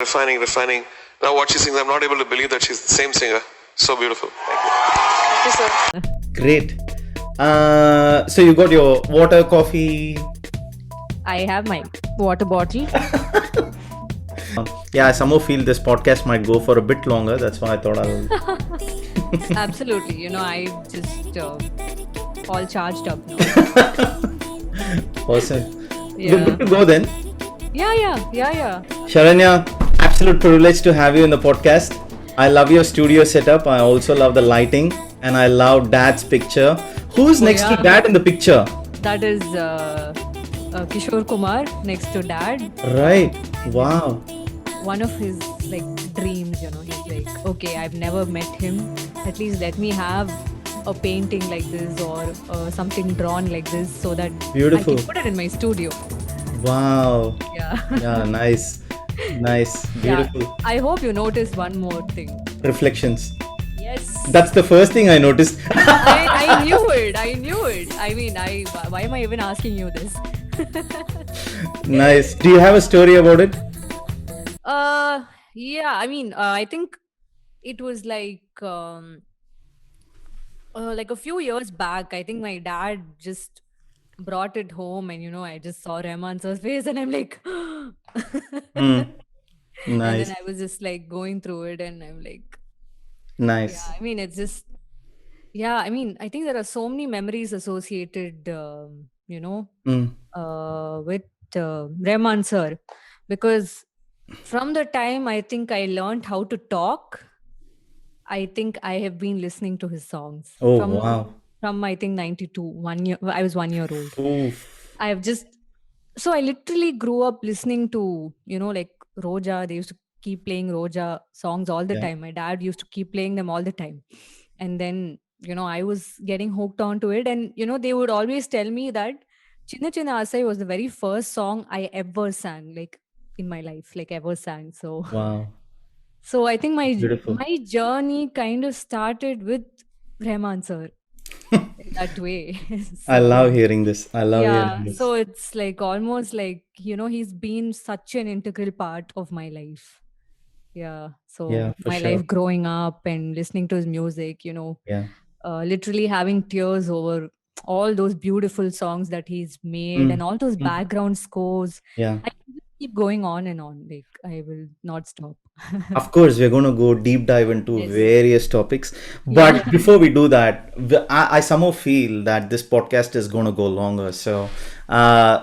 refining. Now what she sings, I'm not able to believe that she's the same singer. So beautiful. Thank you. Thank you, sir. Great. So you got your water, coffee. I have my water bottle. Yeah, I somehow feel this podcast might go for a bit longer. That's why I thought I'll. Absolutely. I just all charged up now. Awesome. Yeah. Good to go then. Yeah. Sharanya, absolute privilege to have you in the podcast. I love your studio setup. I also love the lighting, and I love Dad's picture. Who's next to Dad in the picture? That is Kishore Kumar next to Dad. Right. Wow. One of his dreams, he's like, okay, I've never met him. At least let me have a painting like this or something drawn like this so that Beautiful. I can put it in my studio. Wow. Yeah. Yeah, nice. Beautiful. Yeah. I hope you noticed one more thing. Reflections. Yes. That's the first thing I noticed. I knew it. I mean, why am I even asking you this? Nice. Do you have a story about it? Yeah. I mean, I think it was like a few years back. I think my dad just brought it home, and I just saw Rahman sir's face, and I'm like, Nice. And then I was just going through it, and I'm like, Nice. yeah. I mean, it's just, yeah. I mean, I think there are so many memories associated, with Rahman sir, because from the time I think I learned how to talk, I think I have been listening to his songs. Oh, wow. From I think 92, 1 year. I was 1 year old. Oof. So I literally grew up listening to, Roja. They used to keep playing Roja songs all the time. My dad used to keep playing them all the time. And then, I was getting hooked onto it. And, they would always tell me that Chinna Chinna Asai was the very first song I ever sang, in my life, ever sang. So, Wow. so I think Beautiful. my journey kind of started with Rahman sir in that way. I love hearing this. Hearing this. So it's almost he's been such an integral part of my life. Yeah. So Yeah, for my sure. life growing up and listening to his music, Yeah. literally having tears over all those beautiful songs that he's made and all those background scores. Yeah. I can just keep going on and on. I will not stop. Of course, we're going to go deep dive into Yes. various topics. But before we do that, I somehow feel that this podcast is going to go longer. So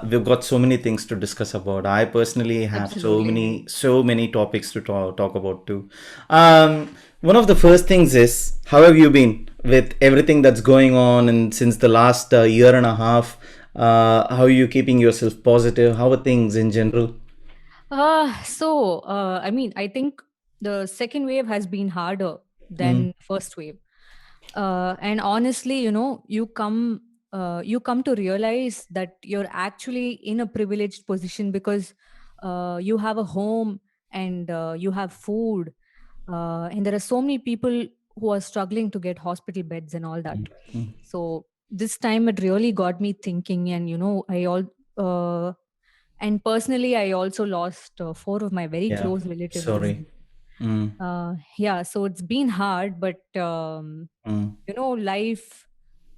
we've got so many things to discuss about. I personally have so many topics to talk about too. One of the first things is, how have you been with everything that's going on, and since the last year and a half? How are you keeping yourself positive? How are things in general? I mean, I think the second wave has been harder than first wave. And honestly, you come to realize that you're actually in a privileged position because you have a home and you have food, and there are so many people who are struggling to get hospital beds and all that. So this time it really got me thinking, and and personally, I also lost 4 of my very close relatives. Sorry. So it's been hard, but life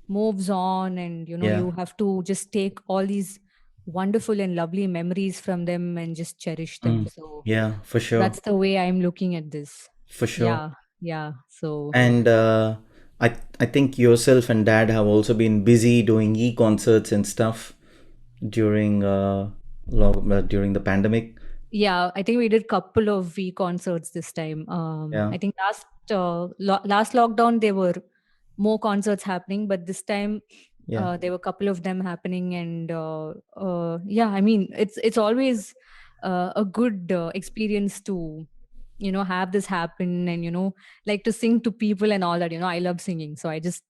moves on, and you have to just take all these wonderful and lovely memories from them and just cherish them. So Yeah, for sure. that's the way I'm looking at this. For sure. Yeah. So And I think yourself and Dad have also been busy doing e-concerts and stuff during during the pandemic. yeah, I think we did couple of concerts this time. I think last lockdown there were more concerts happening, but this time there were a couple of them happening, and I mean it's always a good experience to have this happen, and to sing to people and all that. I love singing, so I just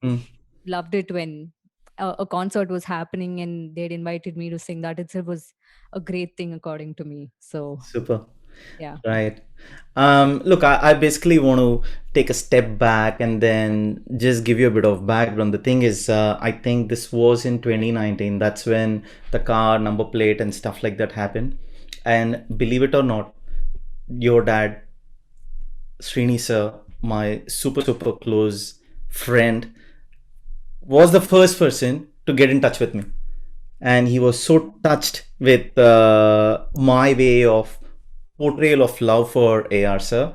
loved it when a concert was happening and they'd invited me to sing. That itself was a great thing according to me. So Super. yeah. Right. Look, I basically want to take a step back and then just give you a bit of background. The thing is, I think this was in 2019. That's when the car number plate and stuff like that happened. And believe it or not, your dad, Srini sir, my super, super close friend, was the first person to get in touch with me. And he was so touched with my way of portrayal of love for AR sir.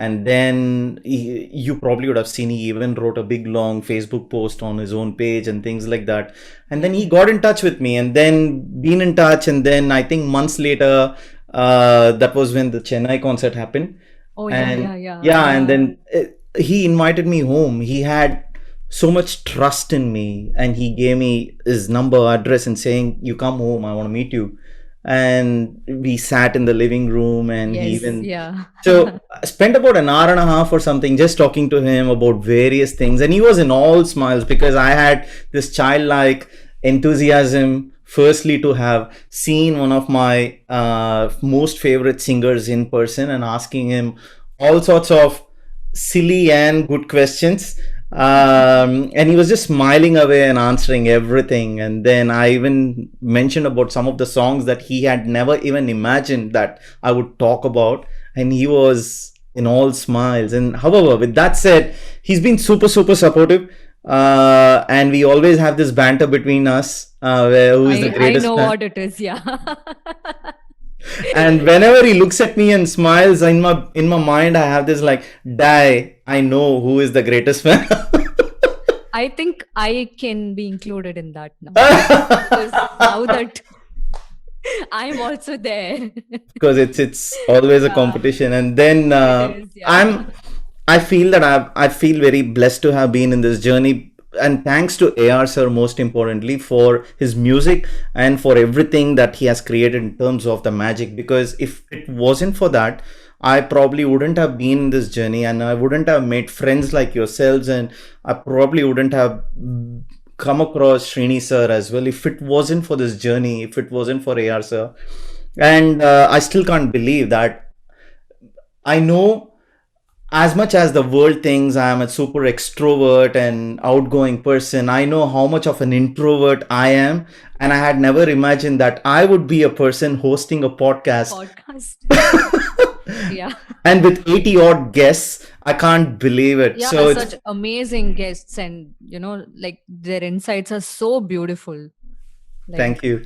And then you probably would have seen he even wrote a big long Facebook post on his own page and things like that. And then he got in touch with me and then been in touch. And then I think months later, that was when the Chennai concert happened. Oh, And yeah. and then he invited me home. He had so much trust in me and he gave me his number, address, and saying, "You come home, I want to meet you." And we sat in the living room and he Yes, even yeah. so I spent about an hour and a half or something just talking to him about various things, and he was in all smiles because I had this childlike enthusiasm. Firstly, to have seen one of my most favorite singers in person and asking him all sorts of silly and good questions. And he was just smiling away and answering everything. And then I even mentioned about some of the songs that he had never even imagined that I would talk about. And he was in all smiles. And however, with that said, he's been super, super supportive. And we always have this banter between us, where who is the I greatest know fan. what it is, yeah. And whenever he looks at me and smiles, in my mind, I have this like, die, I know who is the greatest fan. I think I can be included in that now. Because now that I'm also there. Because it's always a Yeah, competition. And then it is, yeah. I feel that I feel very blessed to have been in this journey, and thanks to AR sir most importantly for his music and for everything that he has created in terms of the magic. Because if it wasn't for that, I probably wouldn't have been in this journey, and I wouldn't have made friends like yourselves, and I probably wouldn't have come across Srini sir as well if it wasn't for this journey, if it wasn't for AR sir. And I still can't believe that I know, as much as the world thinks I am a super extrovert and outgoing person, I know how much of an introvert I am. And I had never imagined that I would be a person hosting a podcast. Podcast. Yeah. And with 80 odd guests, I can't believe it. Yeah, So it's such amazing guests, and like their insights are so beautiful. thank Like you.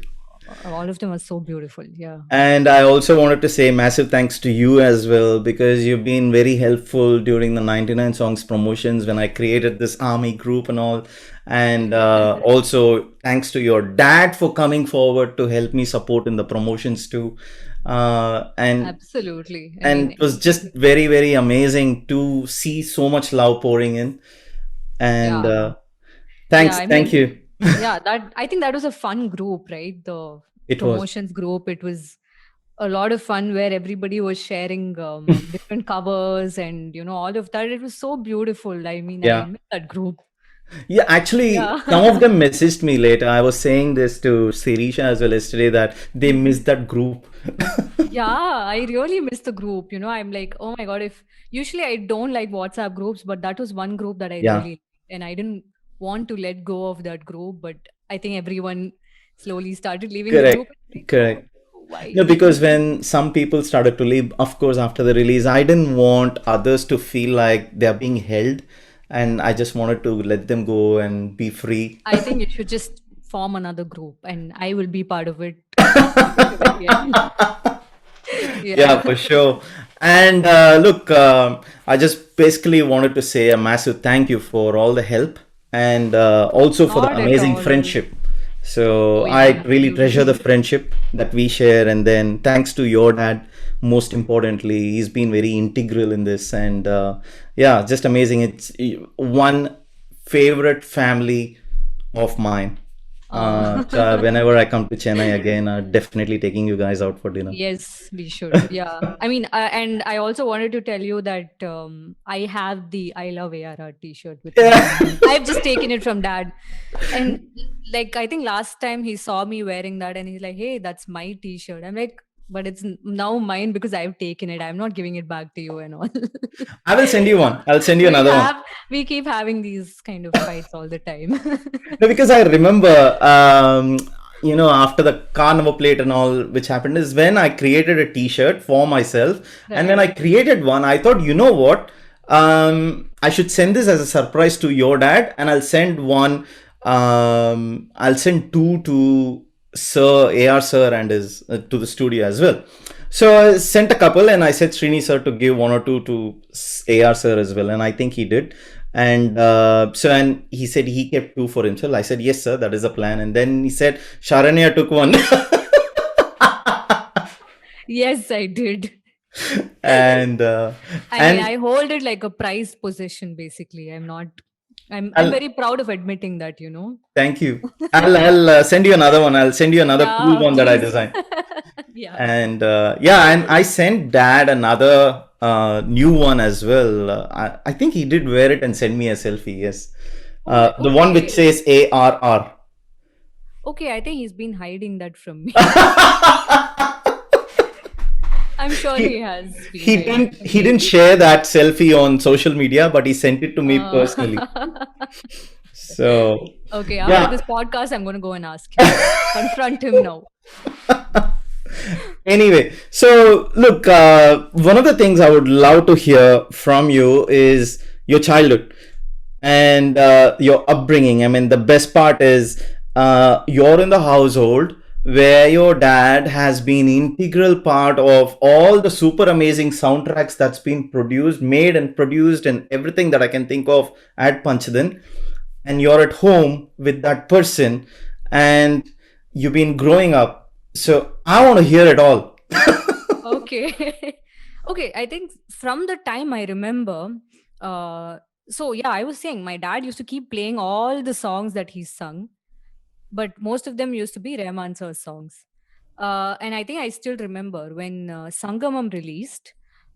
all of them are so beautiful. Yeah. And I also wanted to say massive thanks to you as well, because you've been very helpful during the 99 Songs promotions when I created this army group and all. And also thanks to your dad for coming forward to help me support in the promotions too. And Absolutely. I mean, it was just very, very amazing to see so much love pouring in. And yeah. thanks, Yeah, I thank mean, you. yeah, I think that was a fun group, right? The It was. promotions group. It was a lot of fun where everybody was sharing different covers and all of that. It was so beautiful. I mean, I Yeah. miss that group. Yeah, actually, Yeah. some of them messaged me later. I was saying this to Sirisha as well yesterday that they missed that group. Yeah, I really miss the group. I'm like, oh my God, if usually I don't like WhatsApp groups, but that was one group that I Yeah, really liked, and I didn't want to let go of that group, but I think everyone slowly started leaving the group. correct, Like, correct. oh, why? No, because when some people started to leave, of course, after the release, I didn't want others to feel like they're being held, and I just wanted to let them go and be free. I think you should just form another group, and I will be part of it until the very end. Yeah, Yeah. for sure. And look, I just basically wanted to say a massive thank you for all the help and also for the Not at amazing all. friendship. So Oh, I yeah, really treasure the absolutely. friendship that we share. And then thanks to your dad, most importantly, he's been very integral in this. And yeah, just amazing. It's one favorite family of mine. So whenever I come to Chennai again, I'm definitely taking you guys out for dinner. Yes, we should. Yeah. I mean, and I also wanted to tell you that I have the I Love ARR t-shirt with me. Yeah. I've just taken it from dad. And like, I think last time he saw me wearing that and he's like, hey, that's my t-shirt. I'm like, but it's now mine because I've taken it. I'm not giving it back to you and all. I will send you one. I'll send you we another one. have we keep having these kind of fights all the time. No, because I remember after the car number plate and all, which happened is when I created a T-shirt for myself. And when I created one, I thought, you know what? I should send this as a surprise to your dad, and I'll send one. I'll send two to Sir AR Sir and his to the studio as well. So I sent a couple, and I said Srini Sir to give one or two to AR Sir as well, and I think he did. And and he said he kept two for himself. I said, yes, sir, that is the plan. And then he said, Sharanya took one. Yes, I did. And I hold it like a prized possession, basically. I'm very proud of admitting that, Thank you. I'll send you another one. I'll send you another cool one that I designed. Yeah. And and I sent Dad another new one as well. I think he did wear it and send me a selfie. Yes, the one which says ARR. Okay, I think he's been hiding that from me. I'm sure he has. He didn't share that selfie on social media, but he sent it to me personally. So okay, after this podcast, I'm going to go and ask him. Confront him now. Anyway, so look, one of the things I would love to hear from you is your childhood and your upbringing. I mean, the best part is you're in the household where your dad has been integral part of all the super amazing soundtracks that's been made and produced and everything that I can think of at Panchadan. And you're at home with that person and you've been growing up. So I want to hear it all. Okay. Okay. I think from the time I remember, I was saying my dad used to keep playing all the songs that he sung, but most of them used to be Rahman sir's songs. And I think I still remember when Sangamam released,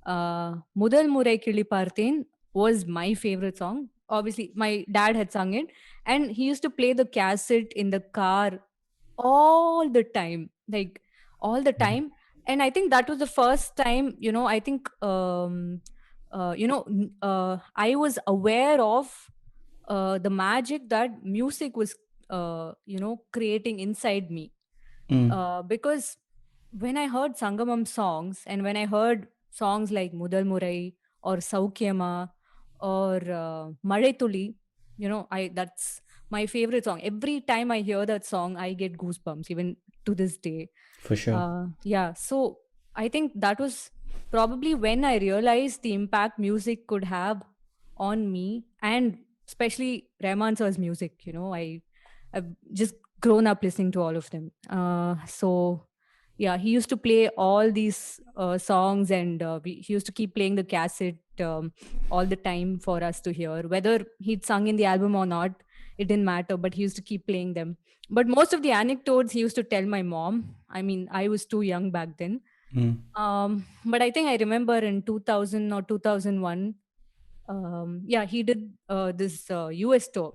Mudal Murai Kili Parthen was my favorite song. Obviously, my dad had sung it, and he used to play the cassette in the car all the time, like all the time. And I think that was the first time, I think, I was aware of the magic that music was, creating inside me. Because when I heard Sangamam songs and when I heard songs like Mudal Murai or Saukyama or Mare Tuli, that's my favorite song. Every time I hear that song, I get goosebumps, even to this day. For sure. So I think that was probably when I realized the impact music could have on me, and especially Rahman sir's music. I've just grown up listening to all of them. He used to play all these songs, and he used to keep playing the cassette all the time for us to hear. Whether he'd sung in the album or not, it didn't matter, but he used to keep playing them. But most of the anecdotes he used to tell my mom. I mean, I was too young back then. But I think I remember in 2000 or 2001, he did this US tour.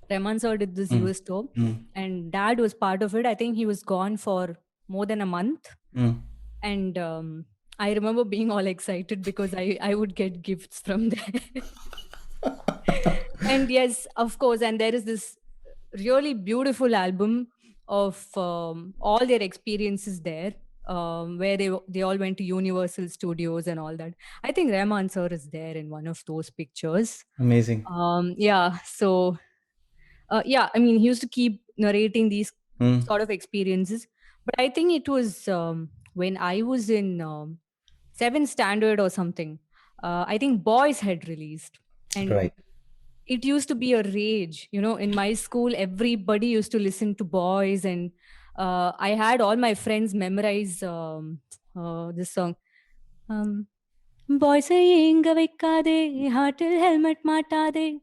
Rahman sir did this US tour, and Dad was part of it. I think he was gone for more than a month. And I remember being all excited because I would get gifts from there. And yes, of course, and there is this really beautiful album of all their experiences there, where they all went to Universal Studios and all that. I think Rahman sir is there in one of those pictures. Amazing. So I mean, he used to keep narrating these sort of experiences. But I think it was when I was in 7th standard or something. I think Boys had released. And right. It used to be a rage. In my school, everybody used to listen to Boys. And I had all my friends memorize this song. Boys inga vekkade, heartil helmet matade.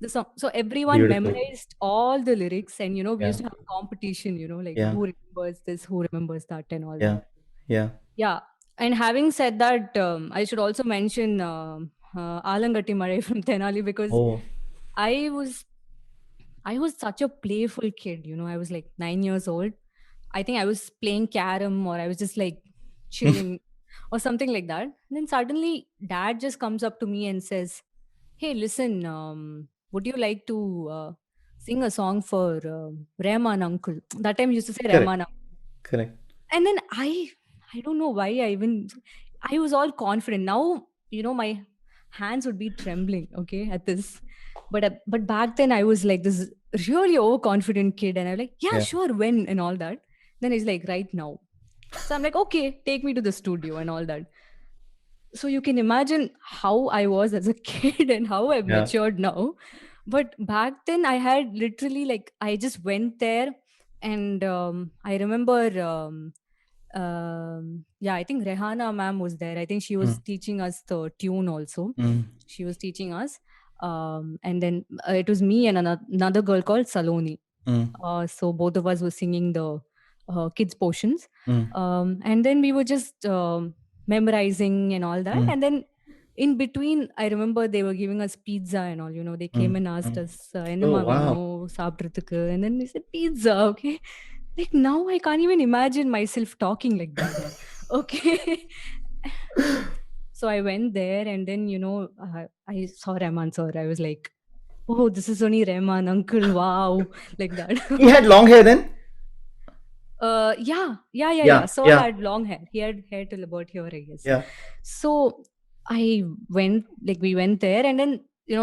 The song. So everyone Beautiful. memorized all the lyrics, and we used to have a competition, like who remembers this, who remembers that, and all that. Yeah. And having said that, I should also mention Alangatti Mare from Tenali, because I was such a playful kid. I was like 9 years old. I think I was playing carom, or I was just like chilling or something like that. And then suddenly Dad just comes up to me and says, "Hey, listen, would you like to sing a song for Rahman uncle. That time he used to say Correct. Rahman uncle. Correct. And then I don't know why I was all confident. Now, my hands would be trembling, okay, at this. But back then I was like this really overconfident kid, and I'm like, yeah, sure, when and all that. Then he's like, right now. So I'm like, okay, take me to the studio and all that. So you can imagine how I was as a kid and how I've matured now. But back then I had literally like, I just went there, and I remember, I think Rehana ma'am was there. I think she was teaching us the tune also. She was teaching us. And then it was me and another girl called Saloni. So both of us were singing the kids portions. And then we were just memorizing and all that. And then in between, I remember they were giving us pizza and all. They came and asked us, "Enna veno saapradhukku?" And then we said, "Pizza." Okay. Like now I can't even imagine myself talking like that. Okay. So I went there, and then I saw Rahman sir. I was like, oh, this is only Rahman uncle. Wow. Like that. He had long hair then? Yeah. So I had long hair. He had hair till about here, I guess. Yeah. So we went there, and then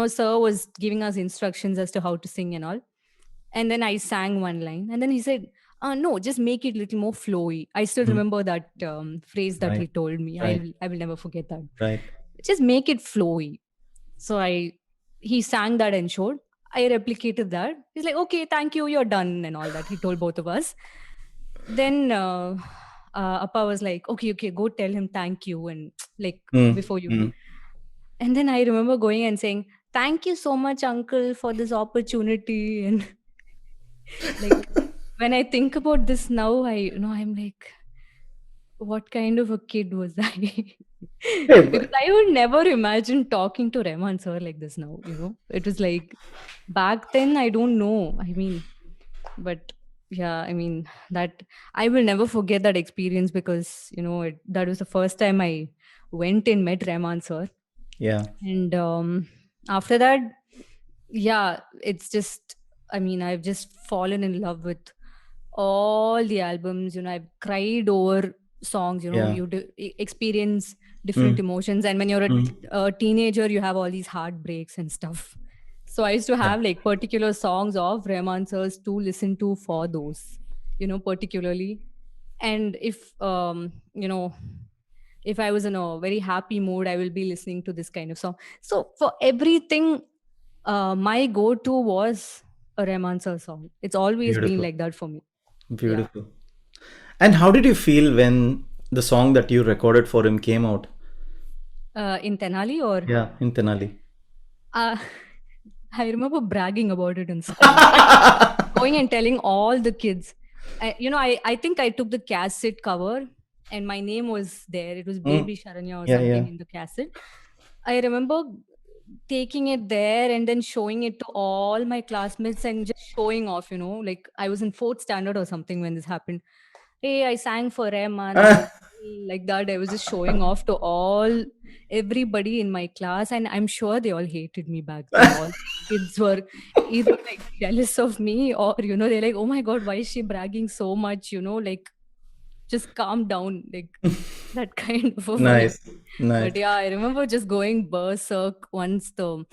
sir was giving us instructions as to how to sing and all. And then I sang one line, and then he said, no, just make it a little more flowy. I still remember that phrase that he told me. I will never forget that. Right. Just make it flowy. So he sang that and showed. I replicated that. He's like, okay, thank you, you're done and all that. He told both of us. Then Appa was like, okay, go tell him thank you, and like before you. And then I remember going and saying, thank you so much, uncle, for this opportunity. And like when I think about this now, I'm like, what kind of a kid was I? Because I would never imagine talking to Rahman sir like this now. It was like back then, I don't know. I mean, but yeah, I mean, that I will never forget that experience, because that was the first time I went and met Rahman sir. Yeah. And after that, yeah, it's just, I mean, I've just fallen in love with all the albums. I've cried over songs. You experience different emotions, and when you're a teenager, you have all these heartbreaks and stuff. So I used to have like particular songs of Rahman sir's to listen to for those, particularly. And if if I was in a very happy mood, I will be listening to this kind of song. So for everything, my go-to was a Rahman sir song. It's always been like that for me. Beautiful. Yeah. And how did you feel when the song that you recorded for him came out? In Tenali or? Yeah, in Tenali. I remember bragging about it in school. Going and telling all the kids. I think I took the cassette cover and my name was there. It was Baby Sharanya or something in the cassette. I remember taking it there and then showing it to all my classmates and just showing off, like I was in 4th standard or something when this happened. Hey, I sang for Rahman. Like that. I was just showing off to everybody in my class, and I'm sure they all hated me back then. All kids were either like jealous of me or, they're like, oh my God, why is she bragging so much? Like just calm down, like that kind of a nice. But yeah, I remember just going berserk once the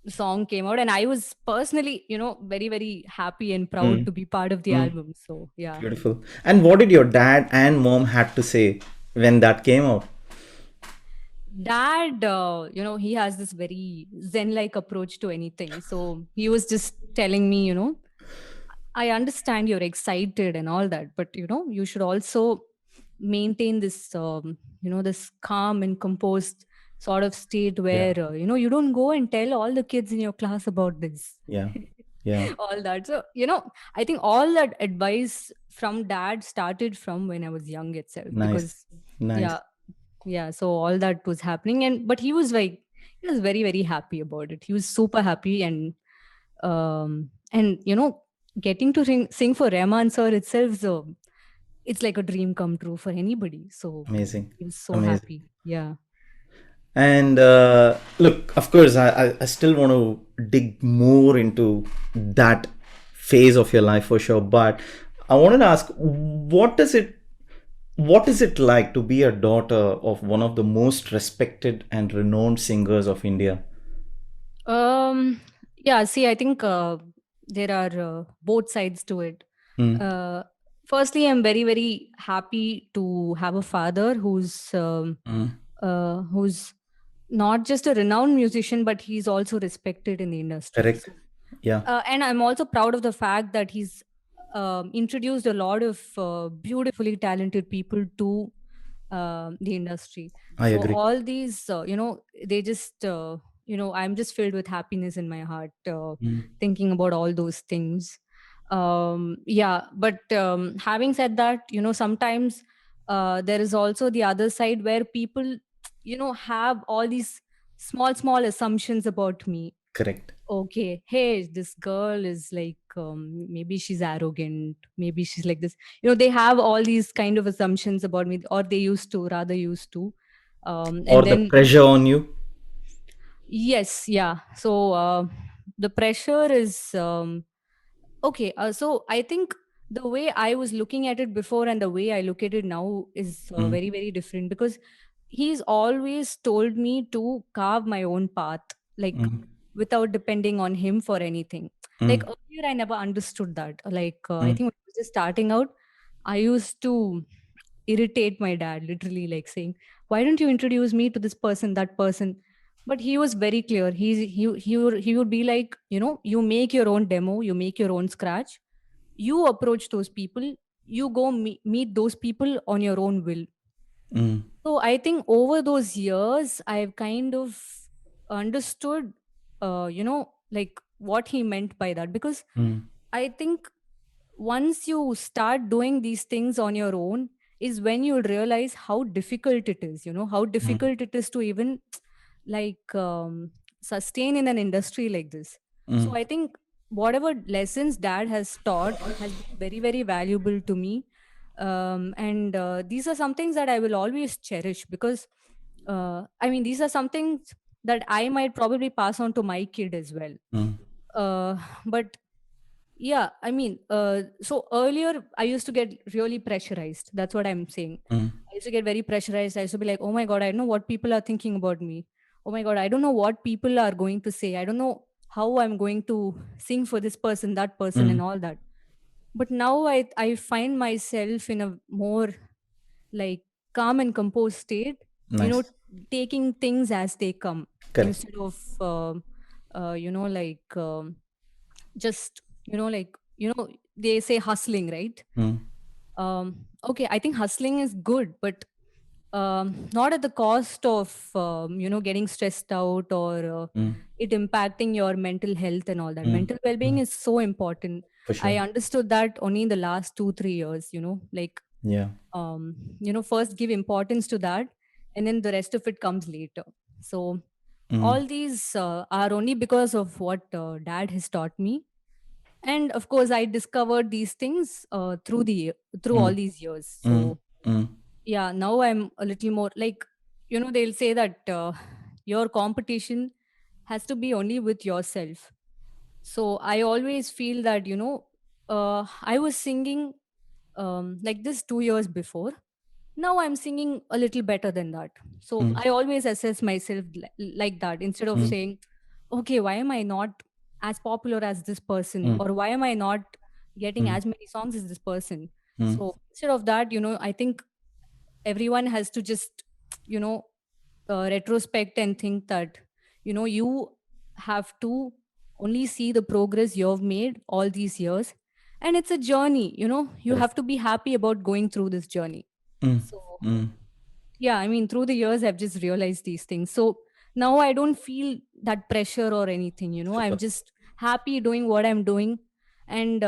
song came out, and I was personally, very, very happy and proud to be part of the album. So yeah. Beautiful. And what did your dad and mom had to say when that came out? Dad, he has this very zen-like approach to anything. So he was just telling me, I understand you're excited and all that, but you should also maintain this this calm and composed sort of state where you don't go and tell all the kids in your class about this. All that. So I think all that advice from dad started from when I was young itself. Nice. So all that was happening, but he was very, very happy about it. He was super happy, and getting to sing for Rahman sir itself, so it's like a dream come true for anybody. So amazing. He was so happy. Yeah. And look, of course, I still want to dig more into that phase of your life for sure. But I wanted to ask, what is it like to be a daughter of one of the most respected and renowned singers of India? Yeah, see, I think there are both sides to it. Uh, Firstly, I'm very, very happy to have a father who's not just a renowned musician, but he's also respected in the industry. Correct. Yeah. And I'm also proud of the fact that he's introduced a lot of beautifully talented people to the industry. I So agree. all these, they just, I'm just filled with happiness in my heart thinking about all those things. Yeah, but having said that, sometimes there is also the other side where people, have all these small assumptions about me. Correct. Okay, hey, this girl is like, maybe she's arrogant, maybe she's like this. They have all these kind of assumptions about me, or they rather used to. Or And the then, pressure on you. yes, yeah. So the pressure is, okay. So I think the way I was looking at it before and the way I look at it now is very, very different, because he's always told me to carve my own path, like without depending on him for anything. Like earlier, I never understood that. Like, I think when I was just starting out, I used to irritate my dad, literally, like saying, "Why don't you introduce me to this person, that person?" But he was very clear. He would be like, you make your own demo, you make your own scratch, you approach those people, you go meet those people on your own will. So I think over those years, I've kind of understood, like what he meant by that. Because I think once you start doing these things on your own is when you'll realize how difficult it is, how difficult it is to even like sustain in an industry like this. So I think whatever lessons dad has taught has been very, very valuable to me. And these are some things that I will always cherish, because I mean, these are some things that I might probably pass on to my kid as well. But yeah, I mean, so earlier I used to get really pressurized. That's what I'm saying. I used to get very pressurized. I used to be like, oh my God, I don't know what people are thinking about me. Oh my God, I don't know what people are going to say. I don't know how I'm going to sing for this person, that person, and all that. But now I find myself in a more like calm and composed state, Nice. taking things as they come, Correct. instead of, like, just, like, they say hustling, right? Okay, I think hustling is good, but not at the cost of, getting stressed out, or it impacting your mental health and all that. Mental well-being is so important. For I sure. understood that only in the last 2-3 years, like, Yeah. first give importance to that, and then the rest of it comes later. So all these are only because of what dad has taught me. And of course, I discovered these things through all these years. So yeah, now I'm a little more like, they'll say that your competition has to be only with yourself. So I always feel that, I was singing like this 2 years before. Now I'm singing a little better than that. So I always assess myself like that, instead of saying, okay, why am I not as popular as this person, or why am I not getting as many songs as this person? So instead of that, I think everyone has to just, you know retrospect and think that, you have to only see the progress you've made all these years, and it's a journey. You Correct. have to be happy about going through this journey. So yeah, I mean, through the years I've just realized these things. So now I don't feel that pressure or anything. I'm Super. just happy doing what I'm doing. And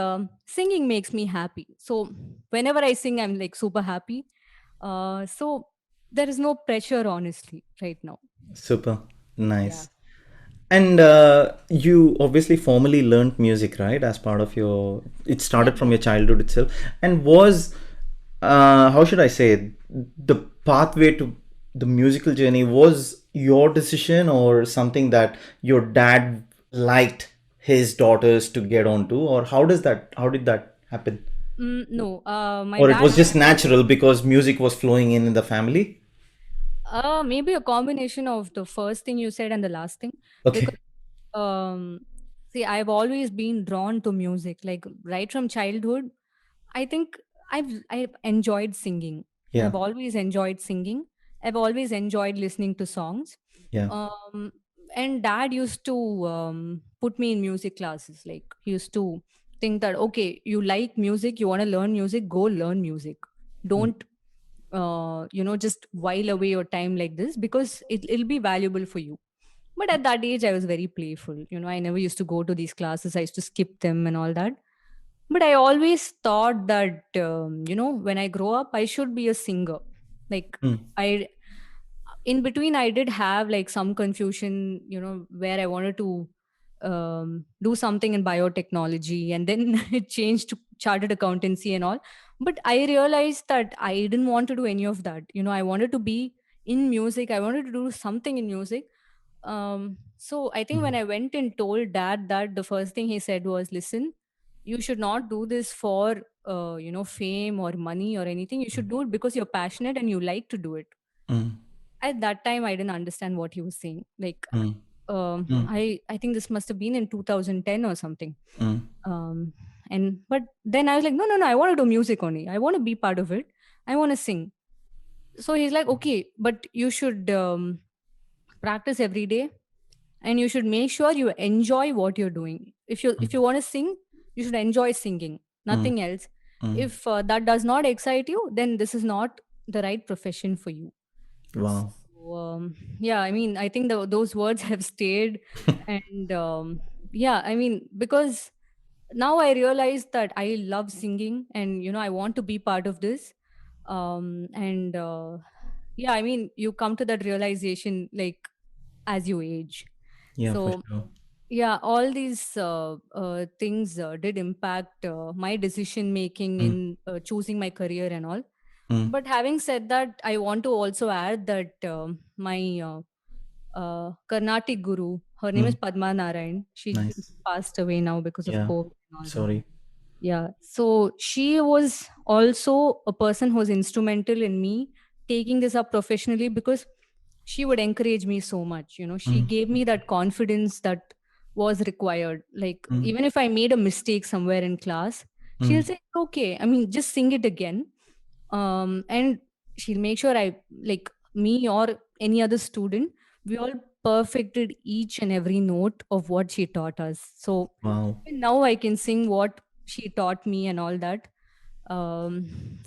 singing makes me happy. So whenever I sing, I'm like super happy. So there is no pressure, honestly, right now. Super. Yeah. Nice. And you obviously formally learned music, right? As part of your, it started from your childhood itself. And was, how should I say, it? The pathway to the musical journey was your decision or something that your dad liked his daughters to get onto, or how did that happen? No, my Or it dad was just was natural because music was flowing in the family? maybe a combination of the first thing you said and the last thing. Because Okay. um, see, I've always been drawn to music, like right from childhood. I think I've enjoyed singing. Yeah. I've always enjoyed singing. I've always enjoyed listening to songs. Yeah. Um, and dad used to put me in music classes. Like he used to think that okay, you like music, you want to learn music, go learn music. Don't just while away your time like this because it'll be valuable for you. But at that age, I was very playful. I never used to go to these classes. I used to skip them and all that. But I always thought that, when I grow up, I should be a singer. Like, Mm. I, in between, I did have like some confusion, where I wanted to do something in biotechnology. And then it changed to chartered accountancy and all. But I realized that I didn't want to do any of that. I wanted to be in music. I wanted to do something in music. So I think when Mm. I went and told dad that, the first thing he said was, listen, you should not do this for fame or money or anything. You should do it because you're passionate and you like to do it. Mm. At that time I didn't understand what he was saying. Like Mm. Mm. I think this must have been in 2010 or something. Mm. um and but then I was like, no, I want to do music only. I want to be part of it. I want to sing. So he's like, okay, but you should practice every day, and you should make sure you enjoy what you're doing. If you want to sing, you should enjoy singing, Mm. nothing else. Mm. If that does not excite you, then this is not the right profession for you. Wow. So, yeah, I mean, I think those words have stayed. And yeah, I mean, because now I realize that I love singing, and I want to be part of this. And yeah, I mean, you come to that realization like as you age. Yeah, for So sure. yeah, all these things did impact my decision making Mm. in choosing my career and all. Mm. But having said that, I want to also add that my Carnatic guru, her name is Mm. Padma Narayan. She Nice. passed away now because of Yeah. COVID and all that. Sorry. Yeah. So she was also a person who was instrumental in me taking this up professionally, because she would encourage me so much. She Mm. gave me that confidence that was required. Like, Mm. even if I made a mistake somewhere in class, she'll Mm. say, okay, I mean, just sing it again. And she'll make sure like me or any other student, we all perfected each and every note of what she taught us. So Wow. even now I can sing what she taught me and all that.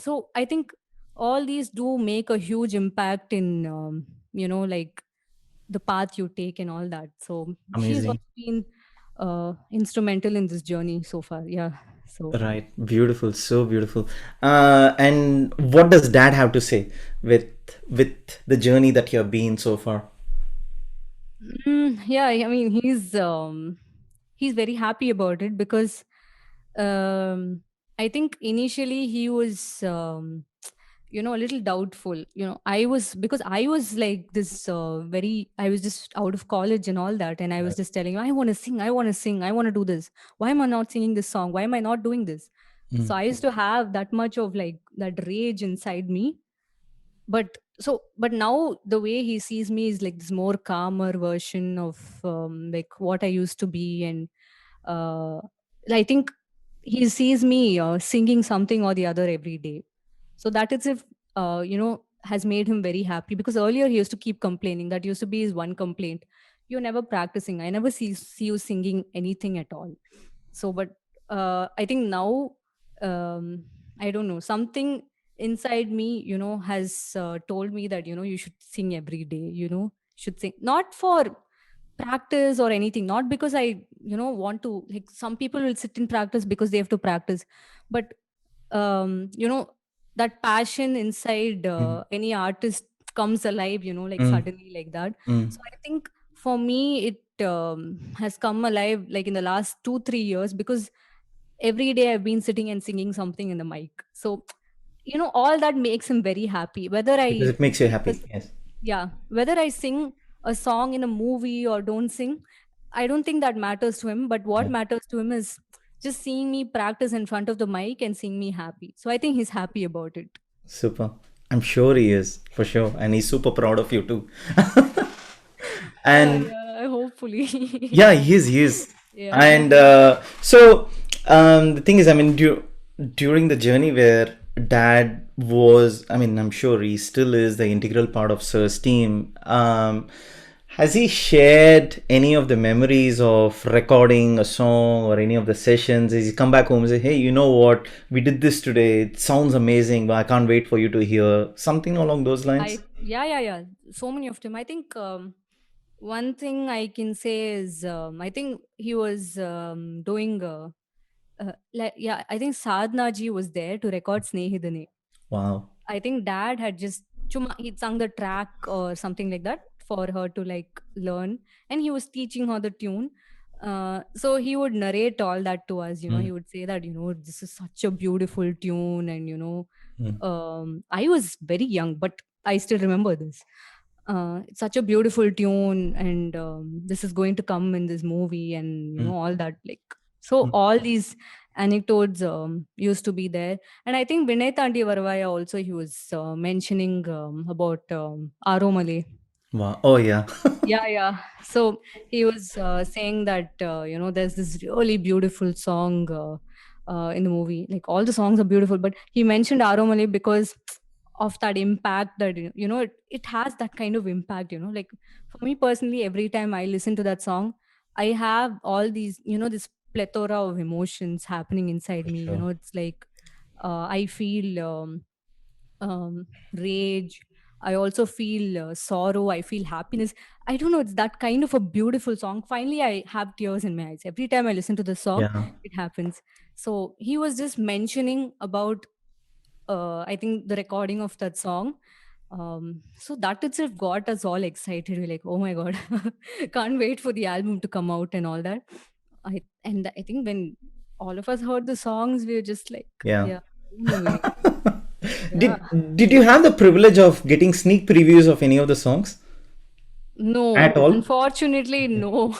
So I think all these do make a huge impact in like the path you take and all that. So she's Amazing. also been instrumental in this journey so far. Yeah. So Right. Beautiful. So beautiful. And what does dad have to say with with the journey that you have been so far? yeah, I mean, he's very happy about it, because um I think initially he was a little doubtful. Because I was like this very I was just out of college and all that, and I was Right. just telling him, I want to sing, I want to sing, I want to do this. Why am I not singing this song? Why am I not doing this? So Mm. I used to have that much of like that rage inside me. But now the way he sees me is like this more calmer version of like what I used to be. And uh, I think he sees me singing something or the other every day. So that is if has made him very happy, because earlier he used to keep complaining. That used to be his one complaint: you're never practicing, I never see you singing anything at all. So but I think now, I don't know, something inside me has told me that you should sing every day. Should sing, not for practice or anything, not because I want to, like, some people will sit in practice because they have to practice. But that passion inside Mm. any artist comes alive, like Mm. suddenly, like that. Mm. So I think for me it has come alive like in the last 2-3 years, because every day I've been sitting and singing something in the mic. So all that makes him very happy, whether Because I it makes you sing happy. Yes. yeah, whether I sing a song in a movie or don't sing. I don't think that matters to him, but what matters to him is just seeing me practice in front of the mic and seeing me happy. So I think he's happy about it. Super. I'm sure he is, for sure. And he's super proud of you too. And yeah, hopefully. yeah, he is. Yeah. And the thing is, I mean, during the journey where dad was, I mean, I'm sure he still is the integral part of Sir's team. Has he shared any of the memories of recording a song or any of the sessions? Has he come back home and say, hey, you know what? We did this today. It sounds amazing, but I can't wait for you to hear something along those lines? Yeah. So many of them. I think one thing I can say is I think he was doing I think Sadhna ji was there to record Snehidane. Wow. I think dad had just he'd sung the track or something like that for her to like learn, and he was teaching her the tune. So he would narrate all that to us. He would say that this is such a beautiful tune, and I was very young, but I still remember this. It's such a beautiful tune, and this is going to come in this movie, and all that. Like, so all these anecdotes used to be there. And I think Vinay Tandi Varvaya also, he was mentioning about Aromale. Wow. Oh, yeah. Yeah. So he was saying that, there's this really beautiful song in the movie. Like, all the songs are beautiful, but he mentioned Aromale because of that impact that, it has that kind of impact, like for me personally, every time I listen to that song, I have all these, this plethora of emotions happening inside me. Sure. It's like I feel rage. I also feel sorrow. I feel happiness. I don't know. It's that kind of a beautiful song. Finally, I have tears in my eyes. Every time I listen to the song, Yeah. it happens. So he was just mentioning about, I think, the recording of that song. So that itself got us all excited. We're like, oh my God, can't wait for the album to come out and all that. I think when all of us heard the songs, we were just like, Yeah. moving. Did you have the privilege of getting sneak previews of any of the songs No, at all? unfortunately, no.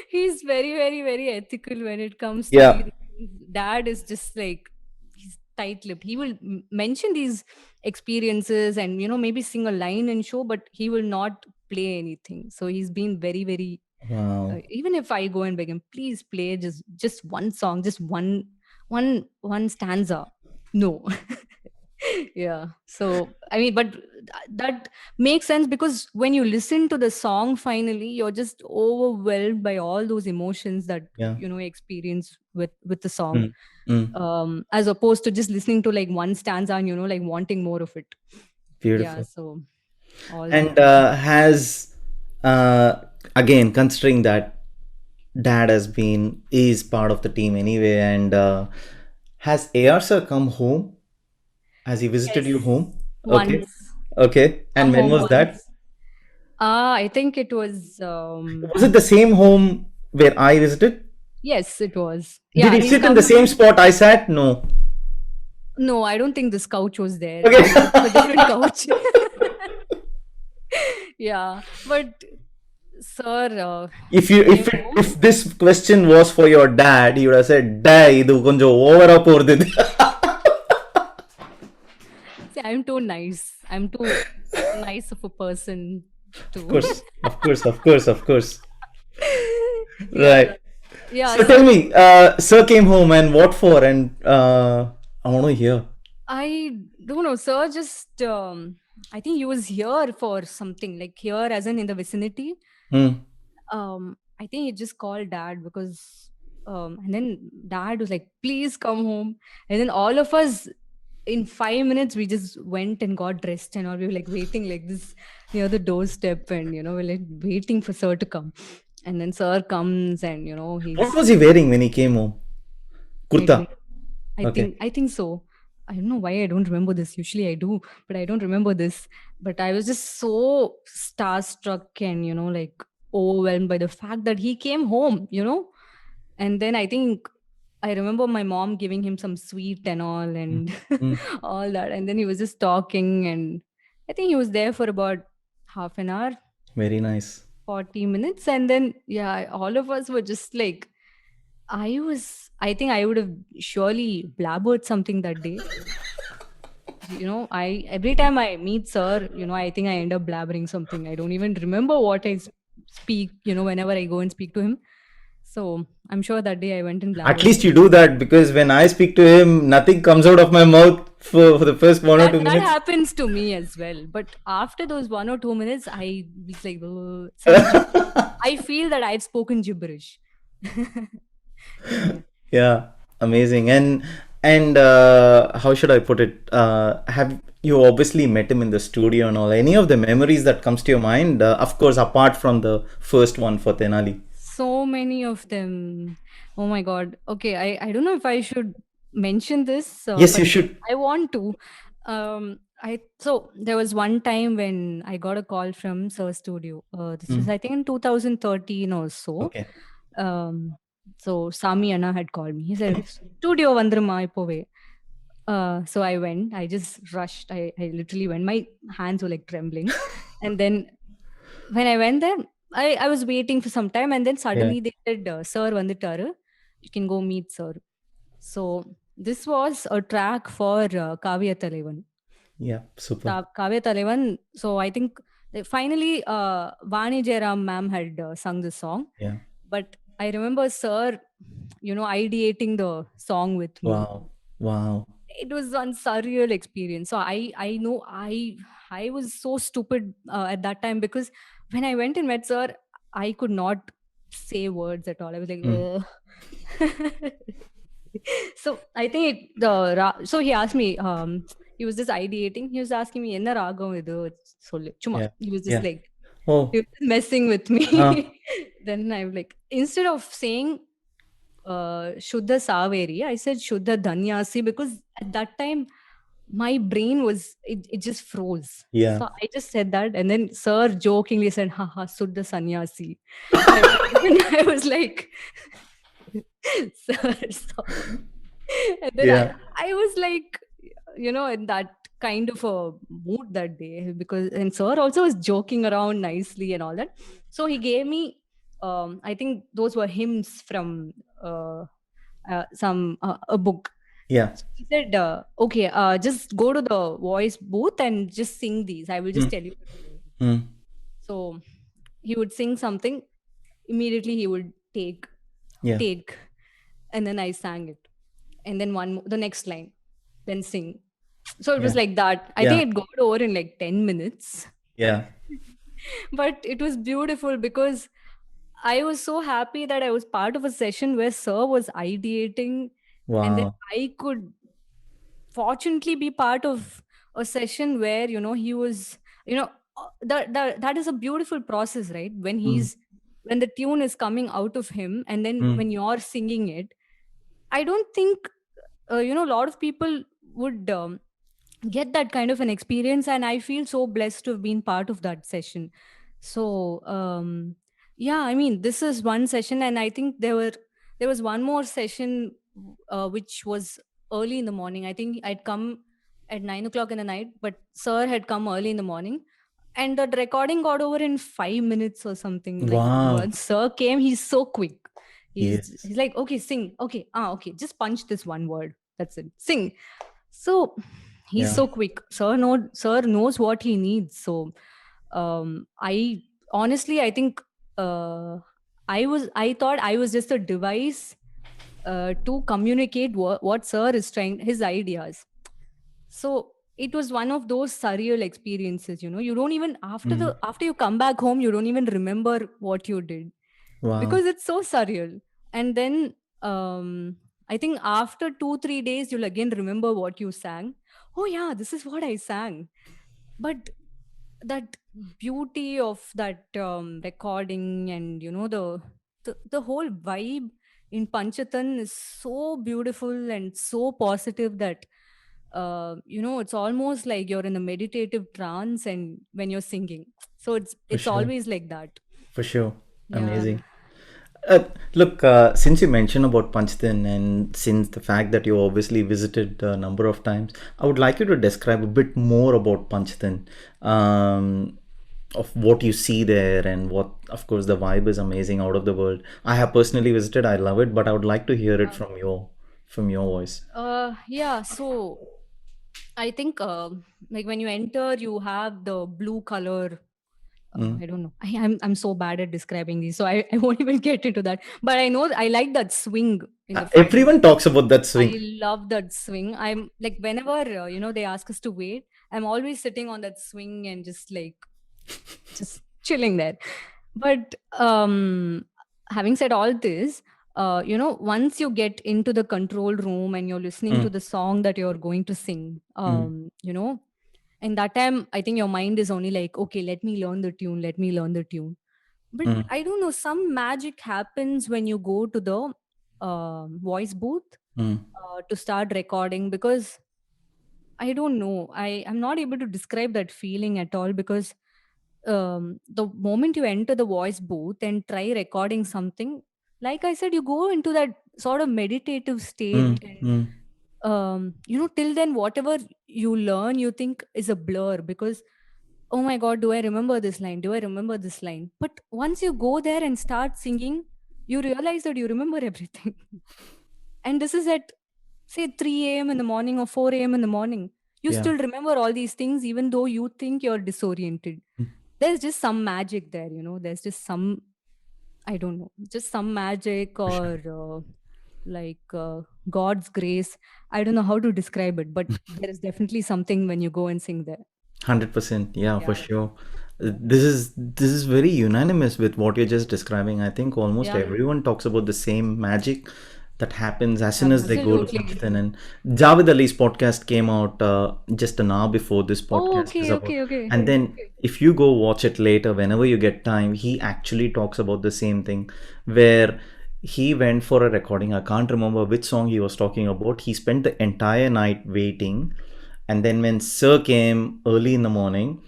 He's very, very, very ethical when it comes to Yeah. these. Dad is just like, he's tight-lipped. He will mention these experiences and maybe sing a line and show, but he will not play anything. So he's been very, very. Wow. Even if I go and beg him, please play just one song, just one stanza. No. Yeah. So I mean, but that makes sense because when you listen to the song, finally, you're just overwhelmed by all those emotions that Yeah. experience with the song. Mm. As opposed to just listening to like one stanza and like wanting more of it. Beautiful. Yeah. So all And that. has again, considering that dad is part of the team anyway, and has AR sir come home? Has he visited you Yes. home? Once. Okay. And Come when home was that? once. I think it was. Was it the same home where I visited? Yes, it was. Did Yeah, he he's sit in the come. same spot I sat? No. No, I don't think this couch was there. Okay. It was a different couch. Yeah, but sir, If this question was for your dad, he would have said, "Dad, idu konjam over up or did." see, I'm too nice. I'm too nice of a person to. Of course. Right. Yeah. So tell me, sir came home and what for? And I want to hear. I don't know, sir. Just I think he was here for something, like here, as in the vicinity. I think he just called dad because, and then dad was like, "Please come home." And then all of us, in 5 minutes, we just went and got dressed and all. We were like waiting like this near the doorstep, and we're like waiting for sir to come. And then sir comes, and he's. What was he wearing when he came home? Kurta. I think so. I don't know why I don't remember this. Usually I do, but I don't remember this. But I was just so starstruck and like overwhelmed by the fact that he came home. And then I think I remember my mom giving him some sweet and all and all that. And then he was just talking, and I think he was there for about half an hour. Very nice. 40 minutes. And then, all of us were just like, I think I would have surely blabbered something that day. Every time I meet sir, I think I end up blabbering something. I don't even remember what I speak, whenever I go and speak to him. So I'm sure that day I went and blabbered. At least you do that, because when I speak to him, nothing comes out of my mouth for the first 1 or 2 minutes. That happens to me as well. But after those 1 or 2 minutes, I was like, I feel that I've spoken gibberish. Yeah, amazing. And how should I put it? Have you obviously met him in the studio and all? Any of the memories that comes to your mind? Of course, apart from the first one for Tenali. So many of them. Oh my God. Okay, I don't know if I should mention this. Yes, you should. I want to. So there was one time when I got a call from Sir Studio. This was, I think, in 2013 or so. Okay. So Sami Anna had called me. He said, "Studio Vandruma ipove." So I went. I just rushed. I literally went. My hands were like trembling. And then when I went there, I was waiting for some time, and then suddenly they said, "Sir vandittaru. You can go meet sir." So this was a track for Kavya Talevan. Yeah, super. Kavya Talevan. So I think finally Vani Jairam ma'am had sung this song. Yeah. But I remember sir, ideating the song with me. Wow. It was one surreal experience. So I know I was so stupid at that time, because when I went and met sir, I could not say words at all. I was like, So I think so he asked me, he was just ideating. He was asking me, "Enna ragam idu?" Chuma. He was just like, he was messing with me. Then I'm like, instead of saying Shuddha Saveri, I said Shuddha Dhanyasi, because at that time my brain was, it just froze. Yeah. So I just said that, and then sir jokingly said, "Haha, Shuddha Sannyasi." And I was like, "Sir, sorry." And then I was like, in that kind of a mood that day, and sir also was joking around nicely and all that. So he gave me, I think those were hymns from a book. Yeah. So he said, "Okay, just go to the voice booth and just sing these. I will just tell you." So he would sing something. Immediately he would take, and then I sang it, and then the next line, then sing. So it was like that. I think it got over in like 10 minutes. Yeah. But it was beautiful, because I was so happy that I was part of a session where sir was ideating. Wow. And then I could fortunately be part of a session where, he was, that is a beautiful process, right? When when the tune is coming out of him, and then when you're singing it, I don't think, a lot of people would get that kind of an experience. And I feel so blessed to have been part of that session. So, I mean, this is one session, and I think there was one more session which was early in the morning. I think I'd come at 9 o'clock in the night, but sir had come early in the morning, and the recording got over in 5 minutes or something. Wow. Once sir came, he's so quick. He's like, "Okay, sing. Okay, okay, just punch this one word. That's it. Sing." So he's so quick. Sir knows what he needs. So I think I thought I was just a device to communicate what sir is trying, his ideas. So it was one of those surreal experiences. You don't even, after you come back home, you don't even remember what you did. Wow. Because it's so surreal. And then I think after 2-3 days, you'll again remember what you sang. Oh yeah, this is what I sang. But that beauty of that recording, and the whole vibe in Panchatan is so beautiful and so positive that it's almost like you're in a meditative trance, and when you're singing, so it's always like that. For sure. Amazing. Look, since you mentioned about Panchatan, and since the fact that you obviously visited a number of times, I would like you to describe a bit more about Panchatan. of what you see there, and what, of course, the vibe is amazing, out of the world. I have personally visited. I love it, but I would like to hear it from your voice. Yeah, so I think like when you enter, you have the blue color. I don't know. I'm so bad at describing these, so I won't even get into that. But I know I like that swing in the front. Everyone talks about that I swing. love that swing. I'm like, whenever they ask us to wait, I'm always sitting on that swing and just chilling there. But having said all this, once you get into the control room and you're listening to the song that you're going to sing, and that time I think your mind is only like, okay, let me learn the tune. But I don't know, some magic happens when you go to the voice booth to start recording, because I don't know, I'm not able to describe that feeling at all, because the moment you enter the voice booth and try recording something, like I said, you go into that sort of meditative state. And till then, whatever you learn, you think is a blur, because oh my god, do I remember this line? But once you go there and start singing, you realize that you remember everything. And this is at, say, 3 a.m. in the morning or 4 a.m. in the morning. You still remember all these things, even though you think you're disoriented. There's just some magic there, there's just some, I don't know, just some magic, or God's grace. I don't know how to describe it, but there is definitely something when you go and sing there. 100%, yeah, for sure. This is very unanimous with what you're just describing. I think almost everyone talks about the same magic that happens as soon as they go to something. And Javed Ali's podcast came out just an hour before this podcast is about. Okay. And then if you go watch it later, whenever you get time, he actually talks about the same thing, where he went for a recording. I can't remember which song he was talking about. He spent the entire night waiting, and then when Sir came early in the morning